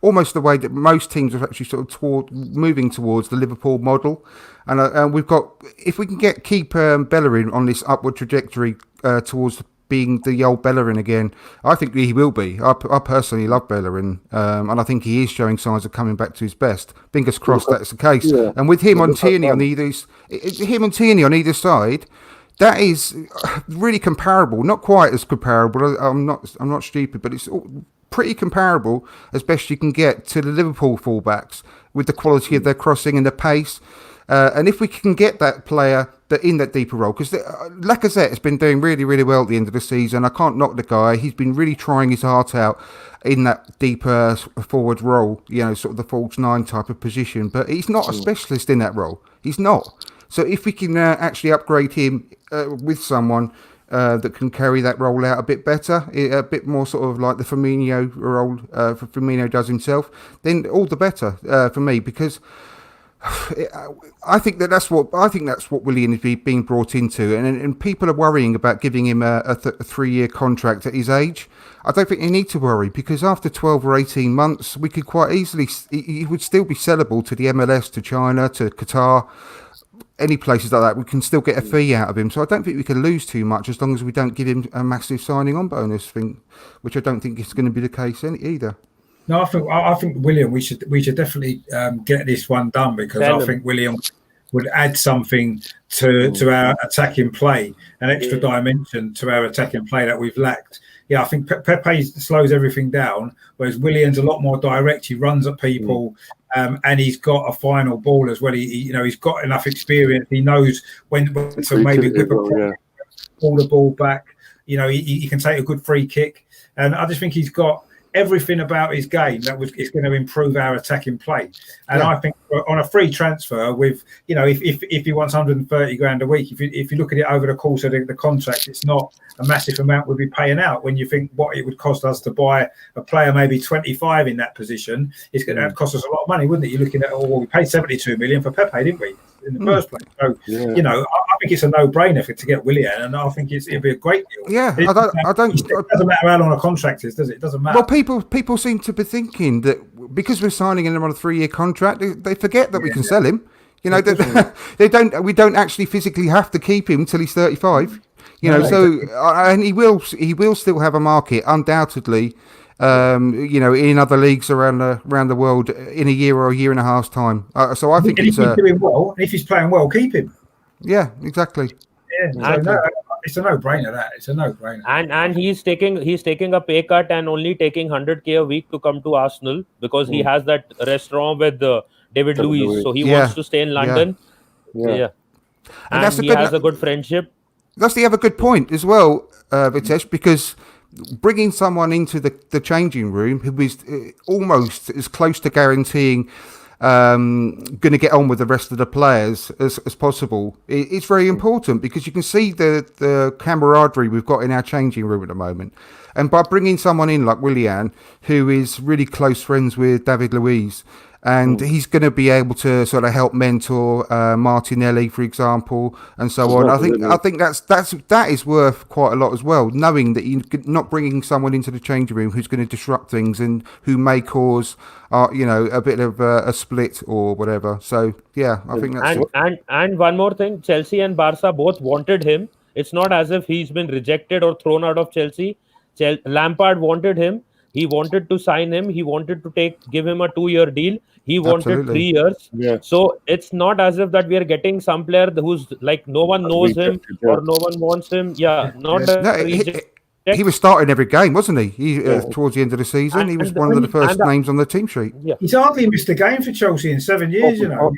almost the way that most teams are actually sort of moving towards the Liverpool model. And we've got, if we can keep Bellerin on this upward trajectory towards being the old Bellerin again, I think he will be. I personally love Bellerin, and I think he is showing signs of coming back to his best. Fingers crossed that's the case. Yeah. And with him on Tierney on either side, that is really comparable. Not quite as comparable. I'm not stupid, but it's pretty comparable as best you can get to the Liverpool fullbacks with the quality of their crossing and the pace. And if we can get that player in that deeper role, because Lacazette has been doing really, really well at the end of the season. I can't knock the guy. He's been really trying his heart out in that deeper forward role, sort of the false nine type of position. But he's not a specialist in that role. He's not. So if we can actually upgrade him with someone that can carry that role out a bit better, a bit more sort of like the Firmino role Firmino does himself, then all the better for me, because I think that's what Willian is being brought into, and people are worrying about giving him a 3-year contract at his age. I don't think you need to worry, because after 12 or 18 months, we could quite easily, he would still be sellable to the MLS, to China, to Qatar, any places like that. We can still get a fee out of him, so I don't think we can lose too much as long as we don't give him a massive signing on bonus thing, which I don't think is going to be the case either. No, I think William, we should definitely get this one done, because I think William would add something to our attacking play, an extra dimension to our attacking play that we've lacked. Yeah, I think Pepe slows everything down, whereas William's a lot more direct. He runs at people, and he's got a final ball as well. He's got enough experience. He knows when to maybe pull the ball back. He can take a good free kick, and I just think he's got everything about his game that is going to improve our attacking play. And I think on a free transfer with, if he wants 130 grand a week, if you look at it over the course of the contract, it's not a massive amount we'll be paying out. When you think what it would cost us to buy a player, maybe 25 in that position, it's going to cost us a lot of money, wouldn't it? You're looking at, we paid 72 million for Pepe, didn't we? In the first place. So, I think it's a no-brainer to get Willian, and I think it'd be a great deal. Yeah, it doesn't matter how long a contract is, does it? It doesn't matter. Well, people seem to be thinking that because we're signing him on a 3-year contract, they forget that we can sell him. They don't. We don't actually physically have to keep him till he's 35. And he will still have a market, undoubtedly. In other leagues around the world in a year or a year and a half's time. So I think if he's doing well, and if he's playing well, keep him. Yeah, exactly. Yeah, so it's a no-brainer. It's a no-brainer. And he's taking a pay cut and only taking 100K a week to come to Arsenal, because he has that restaurant with David Luiz. So he wants to stay in London. Yeah. And he has a good friendship. That's the other good point as well, Vitesh, because bringing someone into the changing room who is almost as close to guaranteeing going to get on with the rest of the players as possible, it's very important, because you can see the camaraderie we've got in our changing room at the moment. And by bringing someone in like Willian, who is really close friends with David Luiz, and he's going to be able to sort of help mentor Martinelli, for example, and so on. I think that is worth quite a lot as well, knowing that you're not bringing someone into the changing room who's going to disrupt things and who may cause, a bit of a split or whatever. So yeah, I think that's and one more thing: Chelsea and Barca both wanted him. It's not as if he's been rejected or thrown out of Chelsea. Lampard wanted him. He wanted to sign him. He wanted to give him a 2-year deal. He wanted 3 years. Yeah. So it's not as if that we are getting some player who's like no one knows him or no one wants him. Yeah, he was starting every game, wasn't he? Towards the end of the season, he was one of the first names on the team sheet. Yeah. He's hardly missed a game for Chelsea in 7 years, apart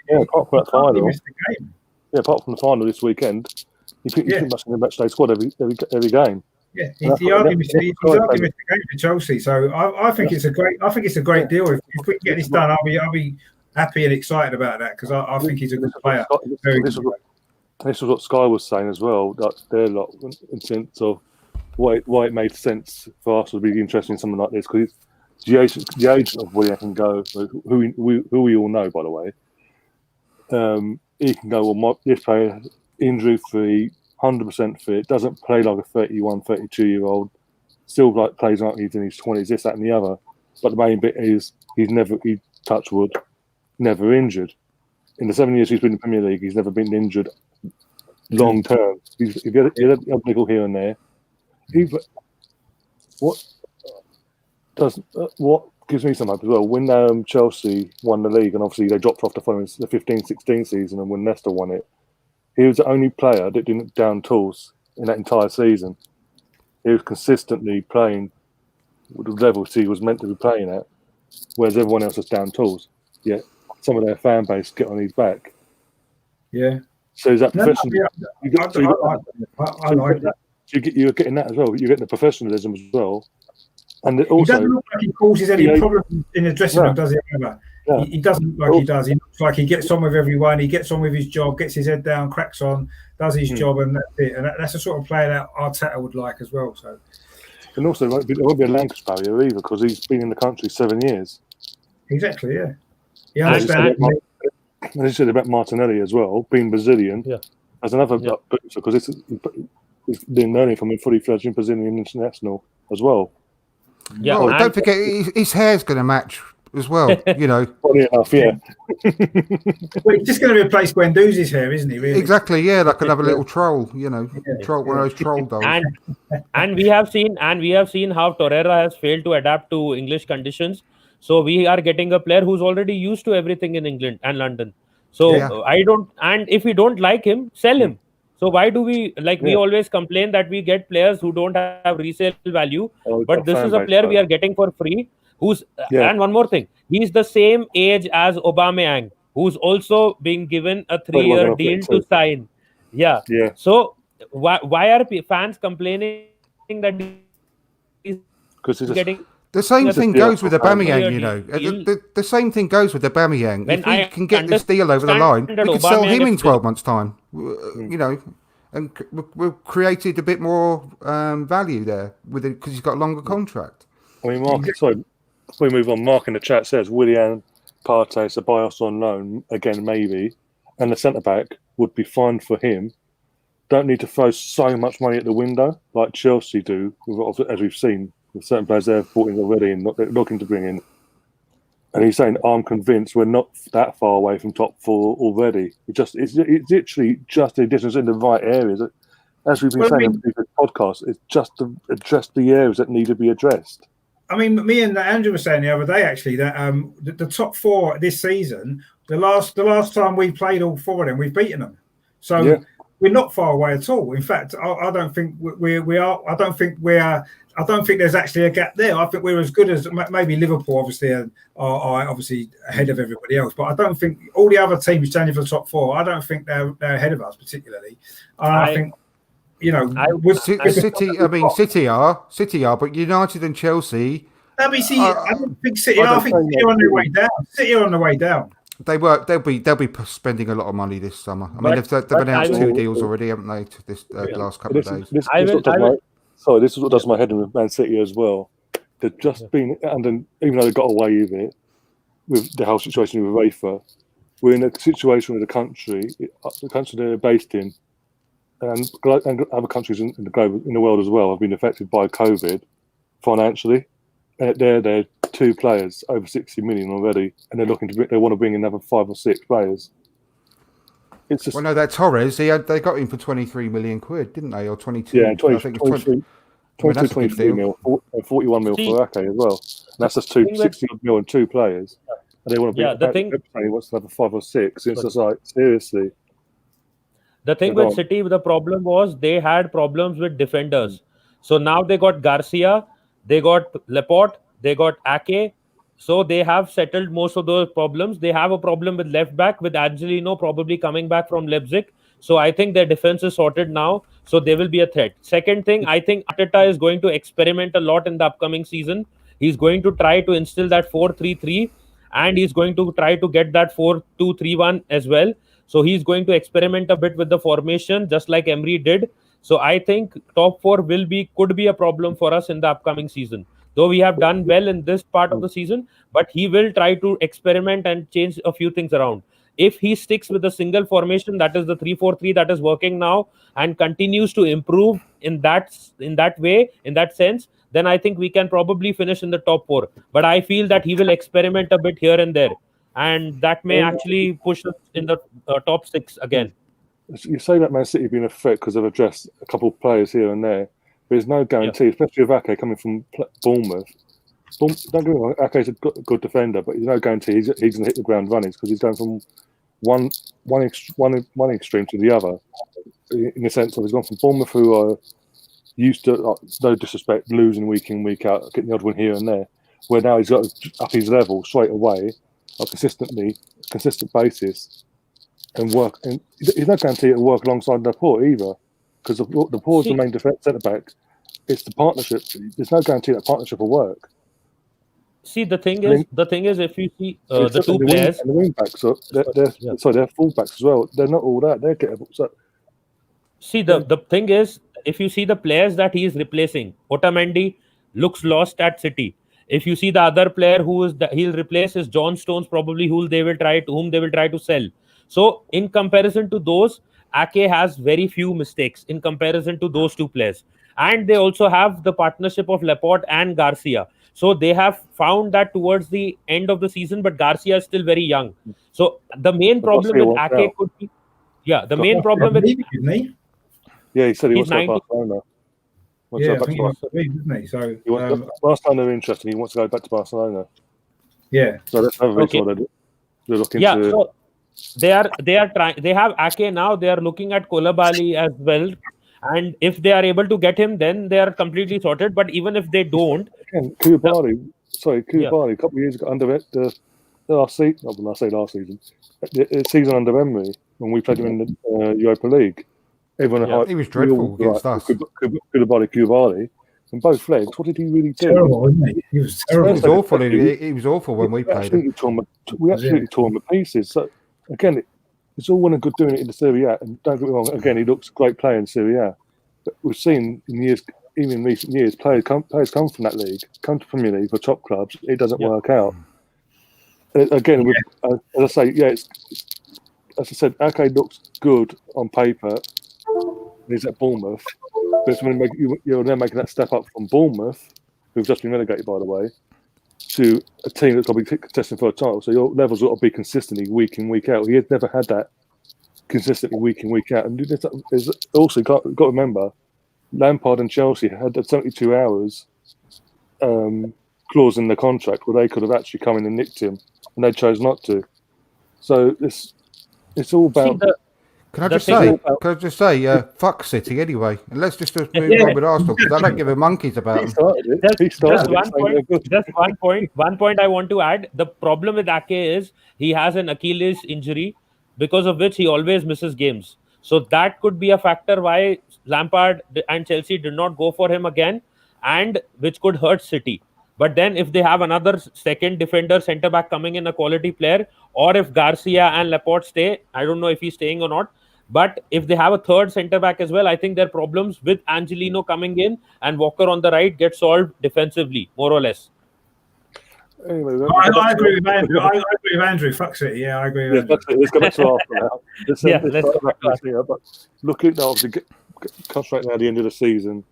from that final. Missed a game. Yeah, apart from the final this weekend, he's pretty much in the matchday squad every game. Yeah, he hardly missed a game for Chelsea. So I think it's a great deal. If we can get this done, I'll be happy and excited about that, because I think he's a good player. This is what Sky was saying as well. That they're like in sense of why it made sense for us to be interested in something like this, because the agent of Willian can go, who we all know, by the way. He can go, well, this player injury free, 100% fit, doesn't play like a 31, 32-year-old, still like plays like he's in his 20s, this, that, and the other. But the main bit is he touch wood, never injured. In the 7 years he's been in the Premier League, he's never been injured long term. He's had a nickel here and there. What gives me some hope as well, when Chelsea won the league, and obviously they dropped off the 15-16 season, and when Leicester won it, he was the only player that didn't down tools in that entire season. He was consistently playing with the levels he was meant to be playing at, whereas everyone else was down tools. Yet some of their fan base get on his back. Yeah. So is that professional? I like that. You're getting that as well. You're getting the professionalism as well. And also, he doesn't look like he causes any problems in the dressing room, does he? Ever? Yeah. He doesn't look like he does. He looks like he gets on with everyone. He gets on with his job, gets his head down, cracks on, does his job, and that's it. And that's the sort of player that Arteta would like as well. So, and also, there won't be a language barrier either, because he's been in the country 7 years. Exactly. Yeah. Yeah. And he said about Martinelli as well, being Brazilian. Yeah. As another because he's been learning from a fully fledged Brazilian international as well. Yeah. Well, don't forget his hair's going to match as well, Funny enough, yeah. Well, he's just going to replace Guendouzi's hair, isn't he? Really? Exactly, yeah, like another little troll, troll, one of those troll dolls. And we have seen how Torreira has failed to adapt to English conditions. So we are getting a player who's already used to everything in England and London. So and if we don't like him, sell him. So why do we we always complain that we get players who don't have resale value, but this is a player we are getting for free. And one more thing, he's the same age as Aubameyang, who's also being given a 3-year deal to sign. Yeah. So why are fans complaining that he's getting? The same thing goes with Aubameyang, The same thing goes with Aubameyang. If we can get this deal over the line, we could sell him in 12 months' time. And we've created a bit more value there because he's got a longer contract. I mean, Mark, sorry, before we move on, Mark in the chat says Willian, Partey, Ceballos on loan again, maybe, and the centre back would be fine for him. Don't need to throw so much money at the window like Chelsea do, as we've seen with certain players they've brought in already and looking to bring in. And he's saying, I'm convinced we're not that far away from top 4 already. It's literally just the additions in the right areas. As we've been saying in the podcast, it's just to address the areas that need to be addressed. I mean, me and Andrew were saying the other day, actually, that the top 4 this season, the last time we played all 4 of them, we've beaten them. So we're not far away at all. In fact, I don't think we are. I don't think there's actually a gap there. I think we're as good as maybe Liverpool, obviously, are obviously ahead of everybody else. But I don't think all the other teams challenging for the top 4. I don't think they're ahead of us particularly. I think you know, I- was City. I mean, City are, but United and Chelsea. I mean, see, I don't think City. I I don't think think City are on their that- way down. City are on the way down. They'll be spending a lot of money this summer. I mean, But- they've but announced I 2 will- deals already, haven't they? To this last couple of This is, days. this, I this will- what does I will- my, sorry, this is what does my head in with Man City as well. They've just been, and then, even though they got away with it, with the whole situation with UEFA, we're in a situation with the country they're based in, and other countries in the world as well have been affected by COVID financially. They're 2 players over 60 million already, and they want to bring in another 5 or 6 players. It's just Well, no, that Torres, they got him for 23 million quid, didn't they? Or 22? yeah, I 20, think it's 23, 22, that's a good 23 deal. mil, and 41 mil See, for Ake as well. And that's just thing with- 60 mil and 2 players. And they want to Yeah, bring the thing- he wants to have a 5 or 6. It's just like, seriously. The thing Go with on. City, the problem was they had problems with defenders. So now they got Garcia, they got Laporte, they got Ake. So they have settled most of those problems. They have a problem with left back with Angelino probably coming back from Leipzig. So I think their defense is sorted now. So they will be a threat. Second thing, I think Arteta is going to experiment a lot in the upcoming season. He's going to try to instill that 4-3-3, and he's going to try to get that 4-2-3-1 as well. So he's going to experiment a bit with the formation, just like Emery did. So I think top 4 could be a problem for us in the upcoming season. Though we have done well in this part of the season, but he will try to experiment and change a few things around. If he sticks with a single formation, that is the 3-4-3 that is working now, and continues to improve in that way, in that sense, then I think we can probably finish in the top 4. But I feel that he will experiment a bit here and there, and that may actually push us in the top 6 again. You say that Man City being a threat because they've addressed a couple of players here and there. There's no guarantee, especially with Ake coming from Bournemouth. Don't get me wrong, Ake's a good defender, but there's no guarantee he's going to hit the ground running because he's going from one extreme to the other. In the sense of he's gone from Bournemouth, who are used to, no disrespect, losing week in, week out, getting the odd win here and there, where now he's got to up his level straight away, on consistent basis, and work. And he's not guaranteed it'll work alongside Laporte either, because the Porte's the main defence centre back. It's the partnership. There's no guarantee that partnership will work. See, the thing is, if you see the 2 players, and the wing backs, they're full backs as well. They're not all that. They're gettable. So see, the thing is, if you see the players that he is replacing, Otamendi looks lost at City. If you see the other player he'll replace is John Stones, probably whom they will try to sell. So in comparison to those, Ake has very few mistakes in comparison to those 2 players. And they also have the partnership of Laporte and Garcia. So they have found that towards the end of the season, but Garcia is still very young. So the main problem with Ake could be, the main problem with, Didn't he? yeah, he said he He's wants to go 90. to Barcelona. Yeah, I think he wants to leave, didn't he? So Barcelona are interested. He wants to go back to Barcelona. yeah, So that's another reason why they're looking to. So they are trying. They have Ake now. They are looking at Koulibaly as well. And if they are able to get him, then they are completely sorted. But even if they don't, Koulibaly, a couple of years ago, under the last season, not when I say last season, the season under Emery, when we played him in the Europa League, everyone he was dreadful against us. Koulibaly, and both legs. What did he really do? terrible, wasn't he? He was terrible. He was awful. He was awful when we played him. We absolutely tore him to pieces. So again, it's all well and good doing it in the Serie A, and don't get me wrong. Again, he looks a great player in Serie A, but we've seen in years, even in recent years, players come from that league, come to Premier League for top clubs. It doesn't work out. Again, as I say, as I said, Ake looks good on paper. He's at Bournemouth, but it's when you're now making that step up from Bournemouth, who've just been relegated, by the way, to a team that's got to be contesting for a title. So your levels got to be consistently week in, week out. He had never had that consistently week in, week out. And there's also got to remember, Lampard and Chelsea had a 72 hours clause in the contract where they could have actually come in and nicked him, and they chose not to. So it's all about. Can I just say, fuck City anyway, and let's just move on with Arsenal because I don't give a monkeys about them. Just one point I want to add. The problem with Ake is he has an Achilles injury, because of which he always misses games. So that could be a factor why Lampard and Chelsea did not go for him again, and which could hurt City. But then if they have another second defender, centre back coming in, a quality player, or if Garcia and Laporte stay, I don't know if he's staying or not. But if they have a third centre back as well, I think their problems with Angelino coming in and Walker on the right get solved defensively, more or less. Anyway, I agree with Andrew. I agree with Andrew. Fuck City. Yeah, I agree with Andrew. Let's go back to Arsenal now. Let's go back to Arsenal. But looking at obviously concentrating at the end of the season,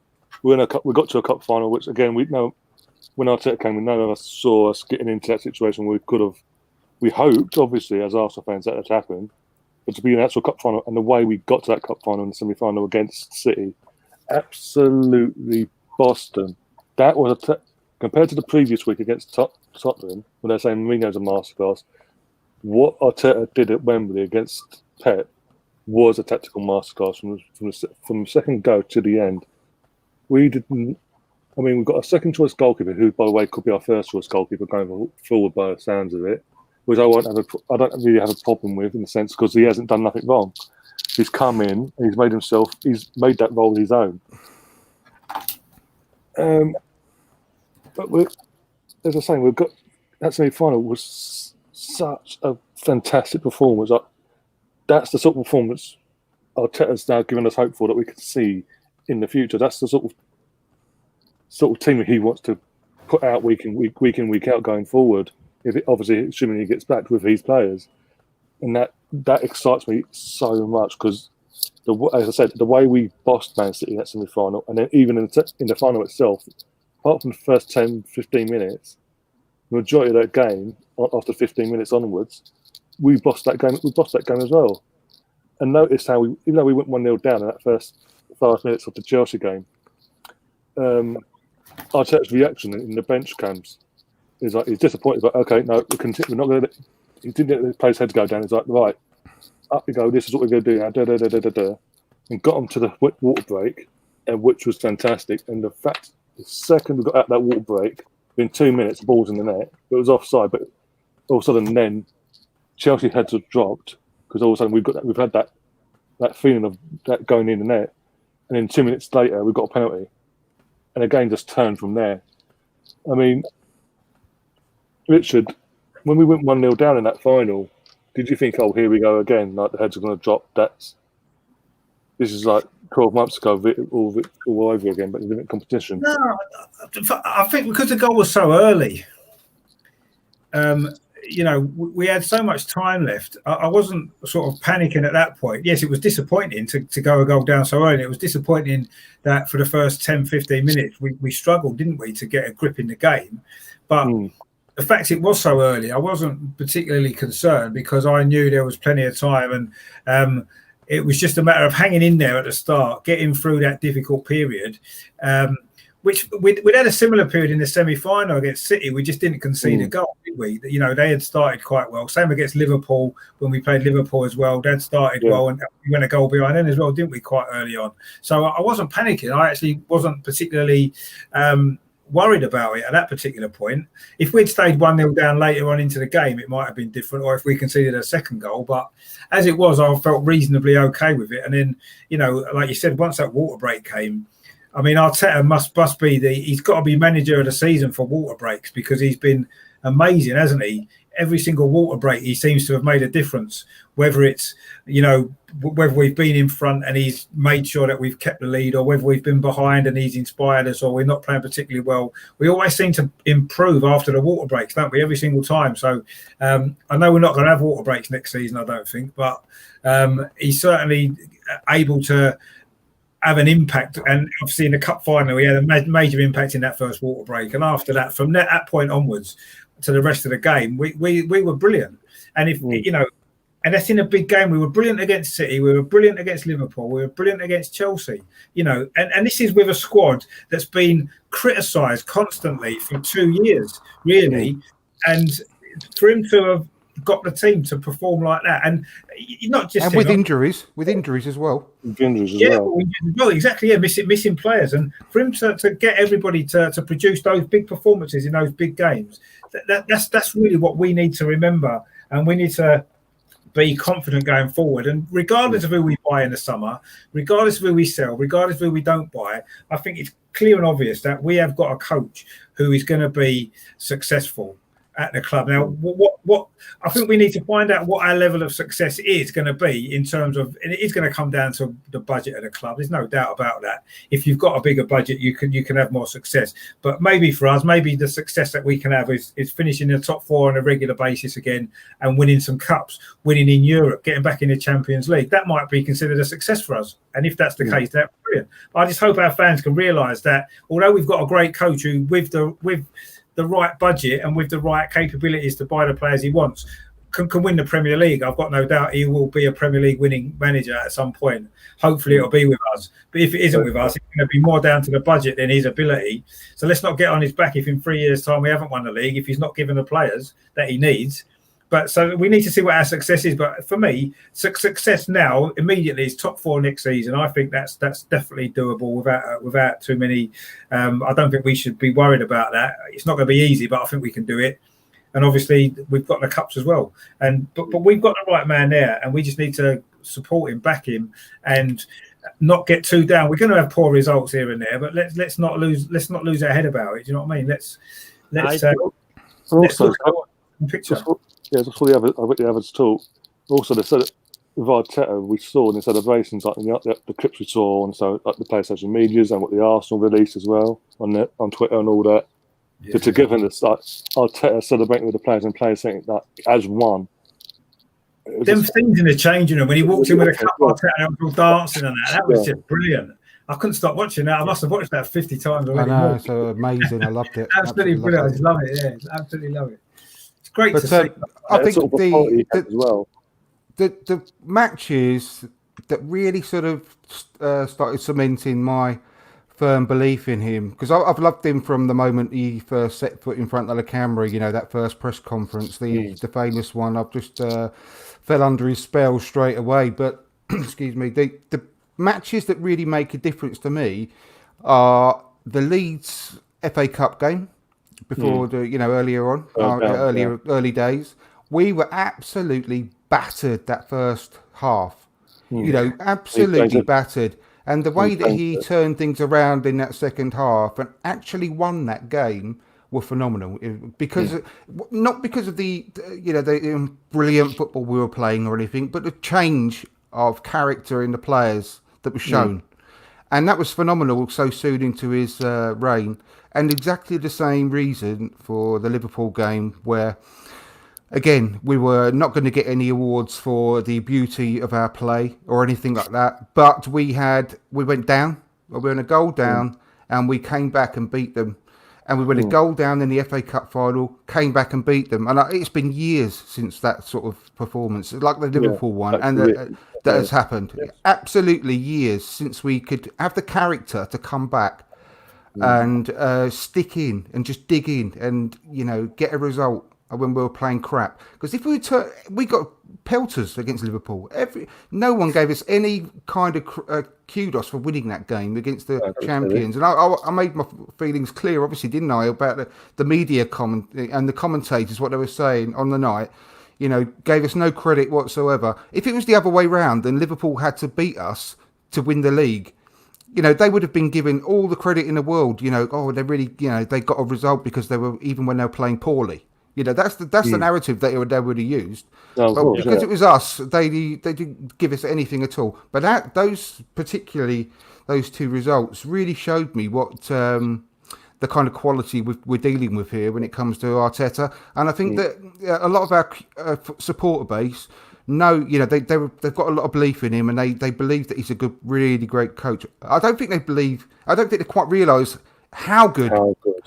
we got to a cup final, which again we know when Arteta came in, none of us saw us getting into that situation where we hoped obviously as Arsenal fans that had happened, but to be in an actual cup final and the way we got to that cup final in the semi-final against City, absolutely Boston. That was compared to the previous week against Tottenham, when they're saying Mourinho's a masterclass, what Arteta did at Wembley against Pep was a tactical masterclass from the second go to the end. We've got a second choice goalkeeper who, by the way, could be our first choice goalkeeper going forward by the sounds of it, which I don't really have a problem with in the sense because he hasn't done nothing wrong. He's come in and he's made that role his own. But as I was saying, we've got that semi-final was such a fantastic performance. That's the sort of performance Arteta's now given us hope for that we could see in the future. That's the sort of team he wants to put out week in week out going forward. Obviously assuming he gets back with his players, and that excites me so much because as I said, the way we bossed Man City in that semi-final, and then even in the final itself. Apart from the first 10, 15 minutes, the majority of that game, after 15 minutes onwards, we bossed that game. We bossed that game as well. And notice how even though we went 1-0 down in that first 5 minutes of the Chelsea game, Arteta's reaction in the bench camps is like he's disappointed. He's like, okay, no, we're not going to. He didn't let the players' heads go down. He's like, right, up we go. This is what we're going to do now. And got them to the water break, which was fantastic. And the fact. The second we got out that water break, in 2 minutes, the ball's in the net. It was offside, but all of a sudden, then Chelsea heads have dropped because all of a sudden we've had that feeling of that going in the net, and then 2 minutes later we got a penalty, and the game just turned from there. I mean, Richard, when we went 1-0 down in that final, did you think, oh, here we go again? Like the heads are going to drop. This is like 12 months ago, all over again, but in different competition. No, I think because the goal was so early, we had so much time left. I wasn't sort of panicking at that point. Yes, it was disappointing to go a goal down so early. It was disappointing that for the first 10, 15 minutes, we struggled, didn't we, to get a grip in the game. But the fact it was so early, I wasn't particularly concerned because I knew there was plenty of time and it was just a matter of hanging in there at the start, getting through that difficult period, which we'd had a similar period in the semi-final against City. We just didn't concede a goal, did we? They had started quite well. Same against Liverpool when we played Liverpool as well. They'd started well and we went a goal behind them as well, didn't we, quite early on? So I wasn't panicking. I actually wasn't particularly worried about it at that particular point. If we'd stayed 1-0 down later on into the game, it might have been different, or if we conceded a second goal. But as it was, I felt reasonably okay with it. And then, like you said, once that water break came, I mean, Arteta must be he's got to be manager of the season for water breaks because he's been amazing, hasn't he? Every single water break, he seems to have made a difference, whether it's, whether we've been in front and he's made sure that we've kept the lead, or whether we've been behind and he's inspired us, or we're not playing particularly well. We always seem to improve after the water breaks, don't we? Every single time. So I know we're not going to have water breaks next season, I don't think, but he's certainly able to have an impact. And obviously in the cup final, he had a major impact in that first water break. And after that, from that point onwards to the rest of the game, we were brilliant. And if and that's in a big game. We were brilliant against City. We were brilliant against Liverpool. We were brilliant against Chelsea. And this is with a squad that's been criticised constantly for 2 years, really. And for him to have got the team to perform like that, and not just with injuries as well. Well, exactly. Yeah, missing players, and for him to get everybody to produce those big performances in those big games, that's really what we need to remember, and we need to be confident going forward. And regardless of who we buy in the summer, regardless of who we sell, regardless of who we don't buy, I think it's clear and obvious that we have got a coach who is going to be successful at the club. Now, what I think we need to find out what our level of success is going to be in terms of, and it is going to come down to the budget of the club. There's no doubt about that. If you've got a bigger budget, you can have more success. But maybe for us, maybe the success that we can have is finishing in the top four on a regular basis again and winning some cups, winning in Europe, getting back in the Champions League. That might be considered a success for us. And if that's the case, that's brilliant. But I just hope our fans can realise that although we've got a great coach who, with the right budget and with the right capabilities to buy the players he wants, can win the Premier League. I've got no doubt he will be a Premier League winning manager at some point. Hopefully it'll be with us. But if it isn't with us, it's going to be more down to the budget than his ability. So let's not get on his back if in 3 years' time we haven't won the league, if he's not given the players that he needs. But so we need to see what our success is. But for me, success now immediately is top four next season. I think that's definitely doable without too many. I don't think we should be worried about that. It's not going to be easy, but I think we can do it. And obviously we've got the cups as well. But we've got the right man there, and we just need to support him, back him, and not get too down. We're going to have poor results here and there, but let's not lose our head about it. Do you know what I mean? Let's also picture. Before the others talk, also they said it with Arteta, we saw in the celebrations, like in the clips we saw, and so like the PlayStation medias and what the Arsenal released as well on Twitter and all that. Yeah. To give him this, like Arteta celebrating with the players and players saying that as one. Them things in the changing room when he walked in with a cup, Arteta and all dancing and that was just brilliant. I couldn't stop watching that. I must have watched that 50 times already. I know, so amazing. I loved it. Absolutely brilliant. I just love it. Yeah, absolutely love it. It's great to see. I think the matches that really sort of started cementing my firm belief in him, because I've loved him from the moment he first set foot in front of the camera. You know, that first press conference, the famous one. I've just fell under his spell straight away. But excuse me, the matches that really make a difference to me are the Leeds FA Cup game before earlier on, early days. We were absolutely battered that first half. Absolutely battered. And the way that he turned things around in that second half and actually won that game were phenomenal. Not because of the brilliant football we were playing or anything, but the change of character in the players that was shown. And that was phenomenal so soon into his reign. And exactly the same reason for the Liverpool game, where again, we were not going to get any awards for the beauty of our play or anything like that. But we went down. We were in a goal down, and we came back and beat them. And we went a goal down in the FA Cup final, came back and beat them. And it's been years since that sort of performance, like the Liverpool one, and that has happened. Yes. Absolutely years since we could have the character to come back and stick in and just dig in and get a result when we were playing crap. Because if we got pelters against Liverpool. No one gave us any kind of kudos for winning that game against the champions. And I made my feelings clear, obviously, didn't I, about the media comment and the commentators, what they were saying on the night. Gave us no credit whatsoever. If it was the other way round and Liverpool had to beat us to win the league, they would have been given all the credit in the world. They really, they got a result because they were, even when they were playing poorly. That's the narrative that they would have used. Because it was us, they didn't give us anything at all. But those two results really showed me what the kind of quality we're dealing with here when it comes to Arteta. And I think that a lot of our supporter base they've got a lot of belief in him, and they believe that he's a good, really great coach. I don't think they quite realise how good.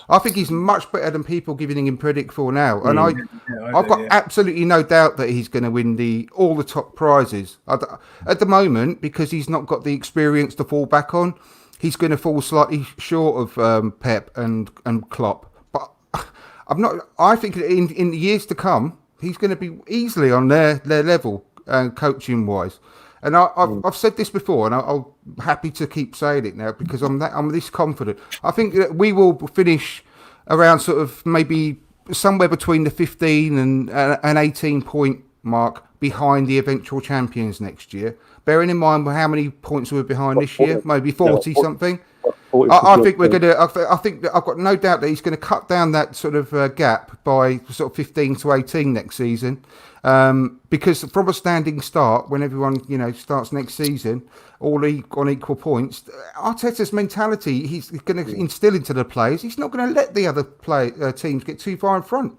I think he's much better than people giving him credit for now. And I've got absolutely no doubt that he's going to win all the top prizes. At the moment, because he's not got the experience to fall back on, he's going to fall slightly short of Pep and Klopp. But I think in the years to come, he's going to be easily on their level, coaching wise. And I've said this before, and I'm happy to keep saying it now because I'm this confident. I think that we will finish around sort of maybe somewhere between the 15 and 18 point mark, behind the eventual champions next year. Bearing in mind how many points we're behind this year, maybe 40 something. I think we're going to. I think that I've got no doubt that he's going to cut down that sort of gap by sort of 15 to 18 next season. Because from a standing start, when everyone starts next season, all on equal points, Arteta's mentality he's going to instill into the players. He's not going to let the other teams get too far in front.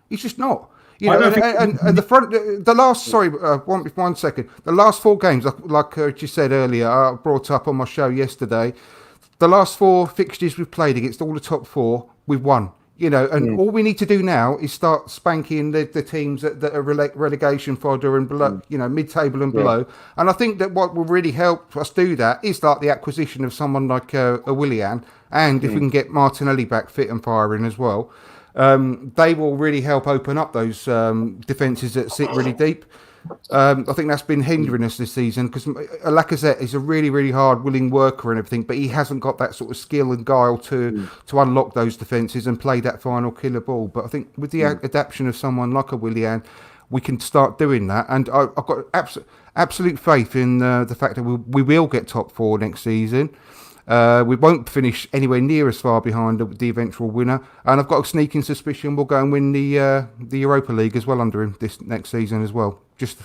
He's just not. And the front, the last. Sorry, one second. The last 4 games, like you said earlier, I brought up on my show yesterday. The last 4 fixtures we've played against all the top 4, we've won. All we need to do now is start spanking the teams that are relegation fodder and below, mid-table and below. And I think that what will really help us do that is like the acquisition of someone like a Willian, and if we can get Martinelli back fit and firing as well, they will really help open up those defences that sit really deep. I think that's been hindering us this season because Lacazette is a really, really hard, willing worker and everything, but he hasn't got that sort of skill and guile to unlock those defences and play that final killer ball. But I think with the adaptation of someone like a Willian, we can start doing that. And I've got absolute faith in the fact that we will get top 4 next season. We won't finish anywhere near as far behind the eventual winner, and I've got a sneaking suspicion we'll go and win the Europa League as well under him this next season as well. Just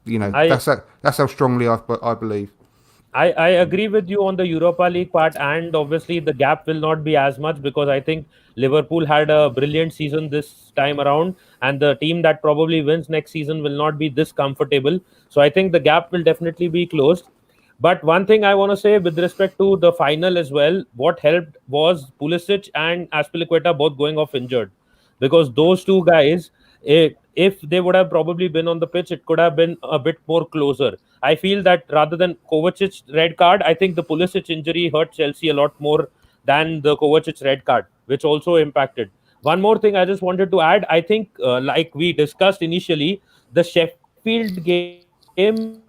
that's how strongly I believe. I agree with you on the Europa League part, and obviously the gap will not be as much because I think Liverpool had a brilliant season this time around, and the team that probably wins next season will not be this comfortable. So I think the gap will definitely be closed. But one thing I want to say with respect to the final as well, what helped was Pulisic and Azpilicueta both going off injured. Because those 2 guys, if they would have probably been on the pitch, it could have been a bit more closer. I feel that rather than Kovacic's red card, I think the Pulisic injury hurt Chelsea a lot more than the Kovacic's red card, which also impacted. One more thing I just wanted to add, I think like we discussed initially, the Sheffield game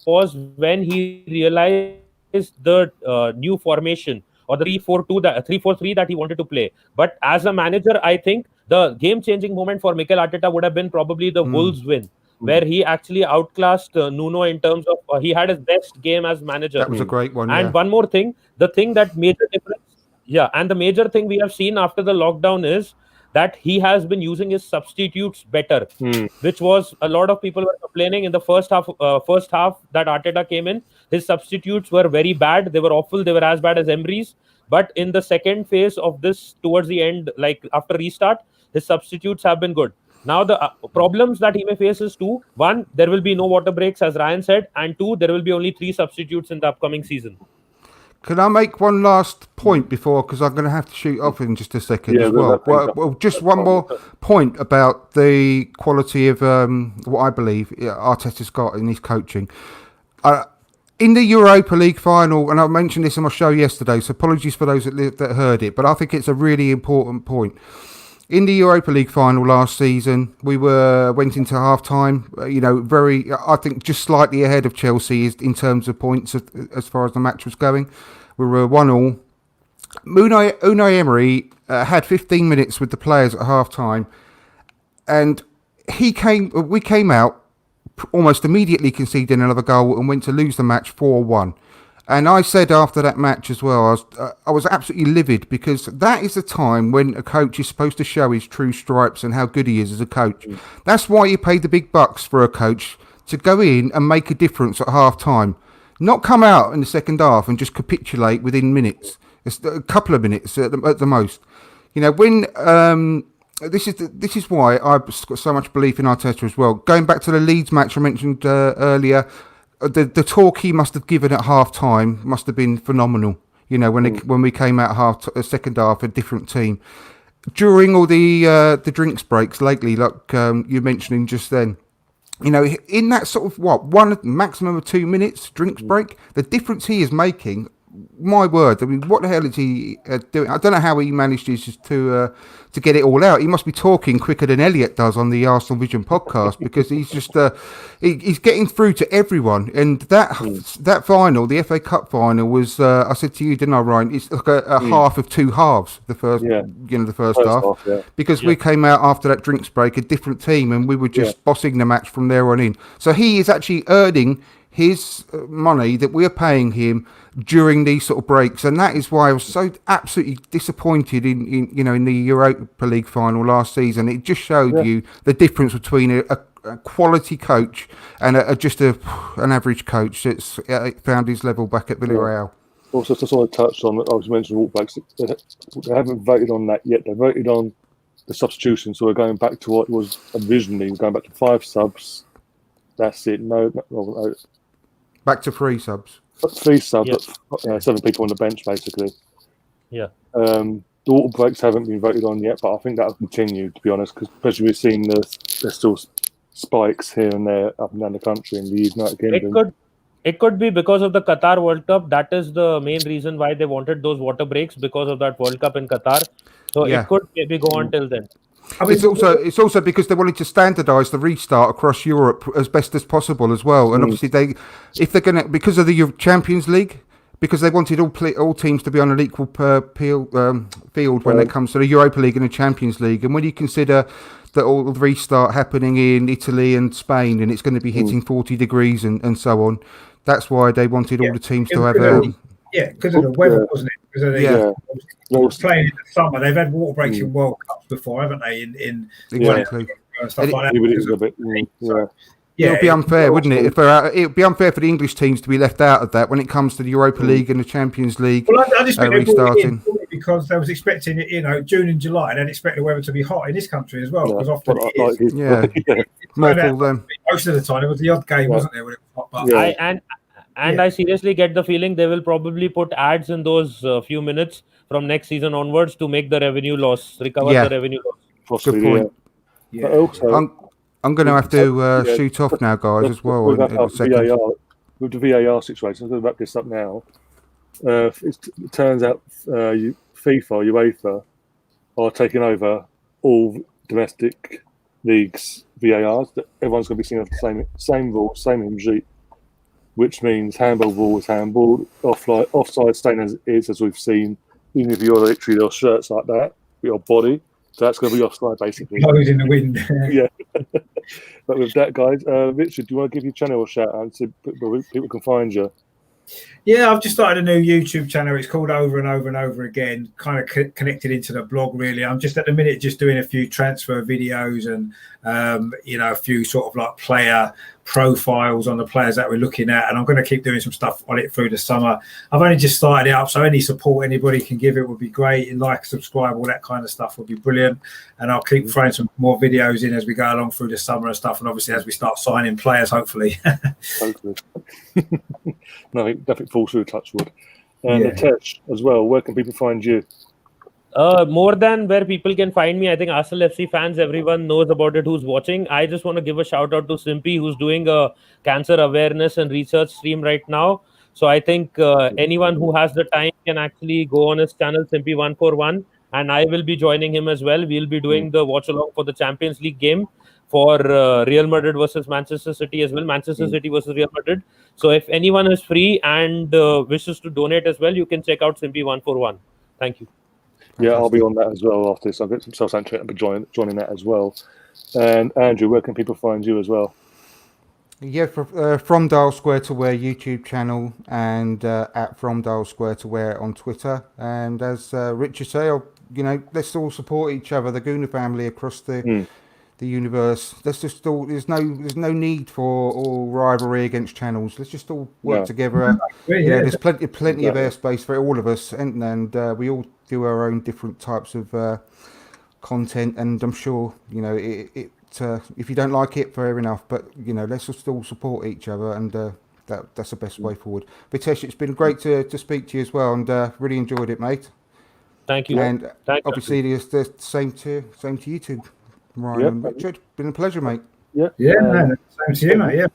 was when he realized the new formation or the 3-4-2, the 3-4-3 that he wanted to play. But as a manager, I think the game-changing moment for Mikel Arteta would have been probably the Wolves win, where he actually outclassed Nuno in terms of he had his best game as manager. That was a great one. And one more thing, the thing that major difference, and the major thing we have seen after the lockdown is that he has been using his substitutes better, which was a lot of people were complaining in the first half that Arteta came in. His substitutes were very bad. They were awful. They were as bad as Emery's. But in the second phase of this, towards the end, like after restart, his substitutes have been good. Now, the problems that he may face is 2. 1, there will be no water breaks, as Ryan said. And 2, there will be only 3 substitutes in the upcoming season. Can I make one last point before, because I'm going to have to shoot off in just a second as well. Well, just one more point about the quality of what I believe Arteta's got in his coaching. In the Europa League final, and I mentioned this on my show yesterday, so apologies for those that heard it, but I think it's a really important point. In the Europa League final last season, we went into half-time, I think just slightly ahead of Chelsea in terms of points as far as the match was going. We were 1-1. Unai Emery had 15 minutes with the players at half-time, and we came out almost immediately conceding another goal and went to lose the match 4-1. And I said after that match as well, I was absolutely livid because that is the time when a coach is supposed to show his true stripes and how good he is as a coach. That's why you pay the big bucks for a coach to go in and make a difference at half time. Not come out in the second half and just capitulate within minutes. It's a couple of minutes at the most. When this is why I've got so much belief in Arteta as well. Going back to the Leeds match I mentioned earlier, the talk he must have given at half time must have been phenomenal. When we came out second half, a different team. During all the drinks breaks lately, like you're mentioning just then, in that sort of one maximum of 2 minutes drinks break, the difference he is making my word, I mean, what the hell is he doing? I don't know how he manages to get it all out. He must be talking quicker than Elliot does on the Arsenal Vision podcast, because he's just he's getting through to everyone. And that final, the FA Cup final, was I said to you, didn't I, Ryan? It's like a half of two halves. The first, the first half, because we came out after that drinks break a different team, and we were just bossing the match from there on in. So he is actually earning his money that we're paying him during these sort of breaks, and that is why I was so absolutely disappointed in the Europa League final last season. It just showed you the difference between a quality coach and just an average coach that's found his level back at Villarreal. Also, to sort of touch on, I was mentioning walkbacks. They haven't voted on that yet. They voted on the substitution, so we're going back to what it was originally. We're going back to 5 subs. That's it. No. Back to 3 subs. 3 subs, but 7 people on the bench, basically. Yeah. The water breaks haven't been voted on yet, but I think that will continue, to be honest, because especially we've seen there's still spikes here and there up and down the country in the United Kingdom. It could be because of the Qatar World Cup. That is the main reason why they wanted those water breaks, because of that World Cup in Qatar. So it could maybe go on till then. I mean, it's also because they wanted to standardise the restart across Europe as best as possible as well. And obviously, if they're going to, because of the Champions League, because they wanted all teams to be on an equal field when it comes to the Europa League and the Champions League. And when you consider that all the restart happening in Italy and Spain, and it's going to be hitting 40 degrees and so on, that's why they wanted all the teams to have because of the weather, wasn't it? Because of the playing in the summer. They've had water breaks in World Cups before, haven't they? Exactly. Stuff like that. It would be unfair, wouldn't it? It would be unfair for the English teams to be left out of that when it comes to the Europa League and the Champions League. Well, I just think restarting because they was expecting it, June and July. They'd expect the weather to be hot in this country as well, because often it is. Most of the time, it was the odd game, wasn't there? When it was hot, but I seriously get the feeling they will probably put ads in those few minutes from next season onwards to make the revenue loss, recover the revenue loss. Possibly, good point. But also, I'm going to have to shoot off now, guys, as well. In a second. With the VAR situation, I'm going to wrap this up now. It turns out FIFA, UEFA, are taking over all domestic leagues VARs. Everyone's going to be seeing the same rules, same regime, which means handball rule is handball, offside staying as it is, as we've seen, even if you're literally your shirts like that, your body. So that's going to be offside, basically. Blows in the wind. Yeah. But with that, guys, Richard, do you want to give your channel a shout out so people can find you? Yeah, I've just started a new YouTube channel. It's called Over and Over and Over Again, kind of connected into the blog, really. I'm just at the minute just doing a few transfer videos and, a few sort of like player profiles on the players that we're looking at. And I'm going to keep doing some stuff on it through the summer. I've only just started it up, so any support anybody can give it would be great. And subscribe, all that kind of stuff would be brilliant. And I'll keep throwing some more videos in as we go along through the summer and stuff. And obviously as we start signing players, hopefully. Hopefully. Nothing falls through, touch wood. And Nitish as well, where can people find you? More than where people can find me, I think Arsenal FC fans, everyone knows about it who's watching. I just want to give a shout out to Simpy, who's doing a cancer awareness and research stream right now. So I think anyone who has the time can actually go on his channel, Simpy141, and I will be joining him as well. We'll be doing the watch along for the Champions League game for Real Madrid versus Manchester City as well, Manchester City versus Real Madrid. So if anyone is free and wishes to donate as well, you can check out Simpy141. Thank you. Yeah, I'll be on that as well after this. I'll get some self-centered and joining that as well. And Andrew, where can people find you as well? Yeah, from Dial Square to Wear YouTube channel and at From Dial Square to Wear on Twitter. And as Richard said, let's all support each other, the Gooner family across the universe. There's no need for all rivalry against channels. Let's just all work together. There's plenty of airspace for all of us, and we all do our own different types of content. And I'm sure if you don't like it, fair enough. But let's just all support each other, and that's the best way forward. Nitish, it's been great to speak to you as well, and really enjoyed it, mate. Thank you. And obviously, it's the same to you two. Ryan and Richard, been a pleasure, mate. Same to you, mate. Yeah.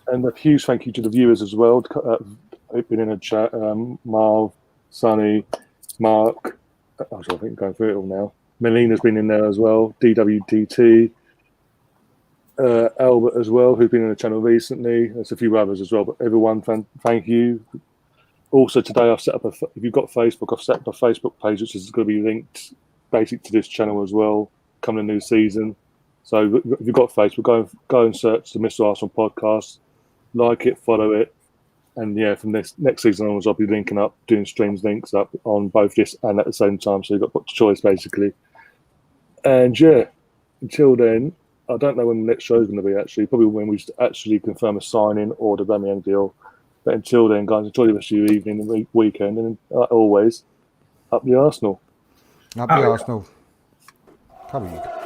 And a huge thank you to the viewers as well. been in the chat. Marv, Sonny, Mark. I think going through it all now. Melina's been in there as well. DWDT. Albert as well, who's been in the channel recently. There's a few others as well, but everyone, thank you. Also today I've set up if you've got Facebook, I've set up a Facebook page which is going to be linked basic to this channel as well, coming a new season. So if you've got Facebook, go and search the Mr. Arsenal podcast, like it, follow it, and yeah, from this next season onwards I'll be linking up, doing streams links up on both this and at the same time, so you've got choice basically. And yeah, until then, I don't know when the next show is going to be actually, probably when we actually confirm a signing or the Aubameyang deal. But until then, guys, enjoy the rest of your evening and weekend, and always, up the Arsenal. Up the Arsenal. Come on, you.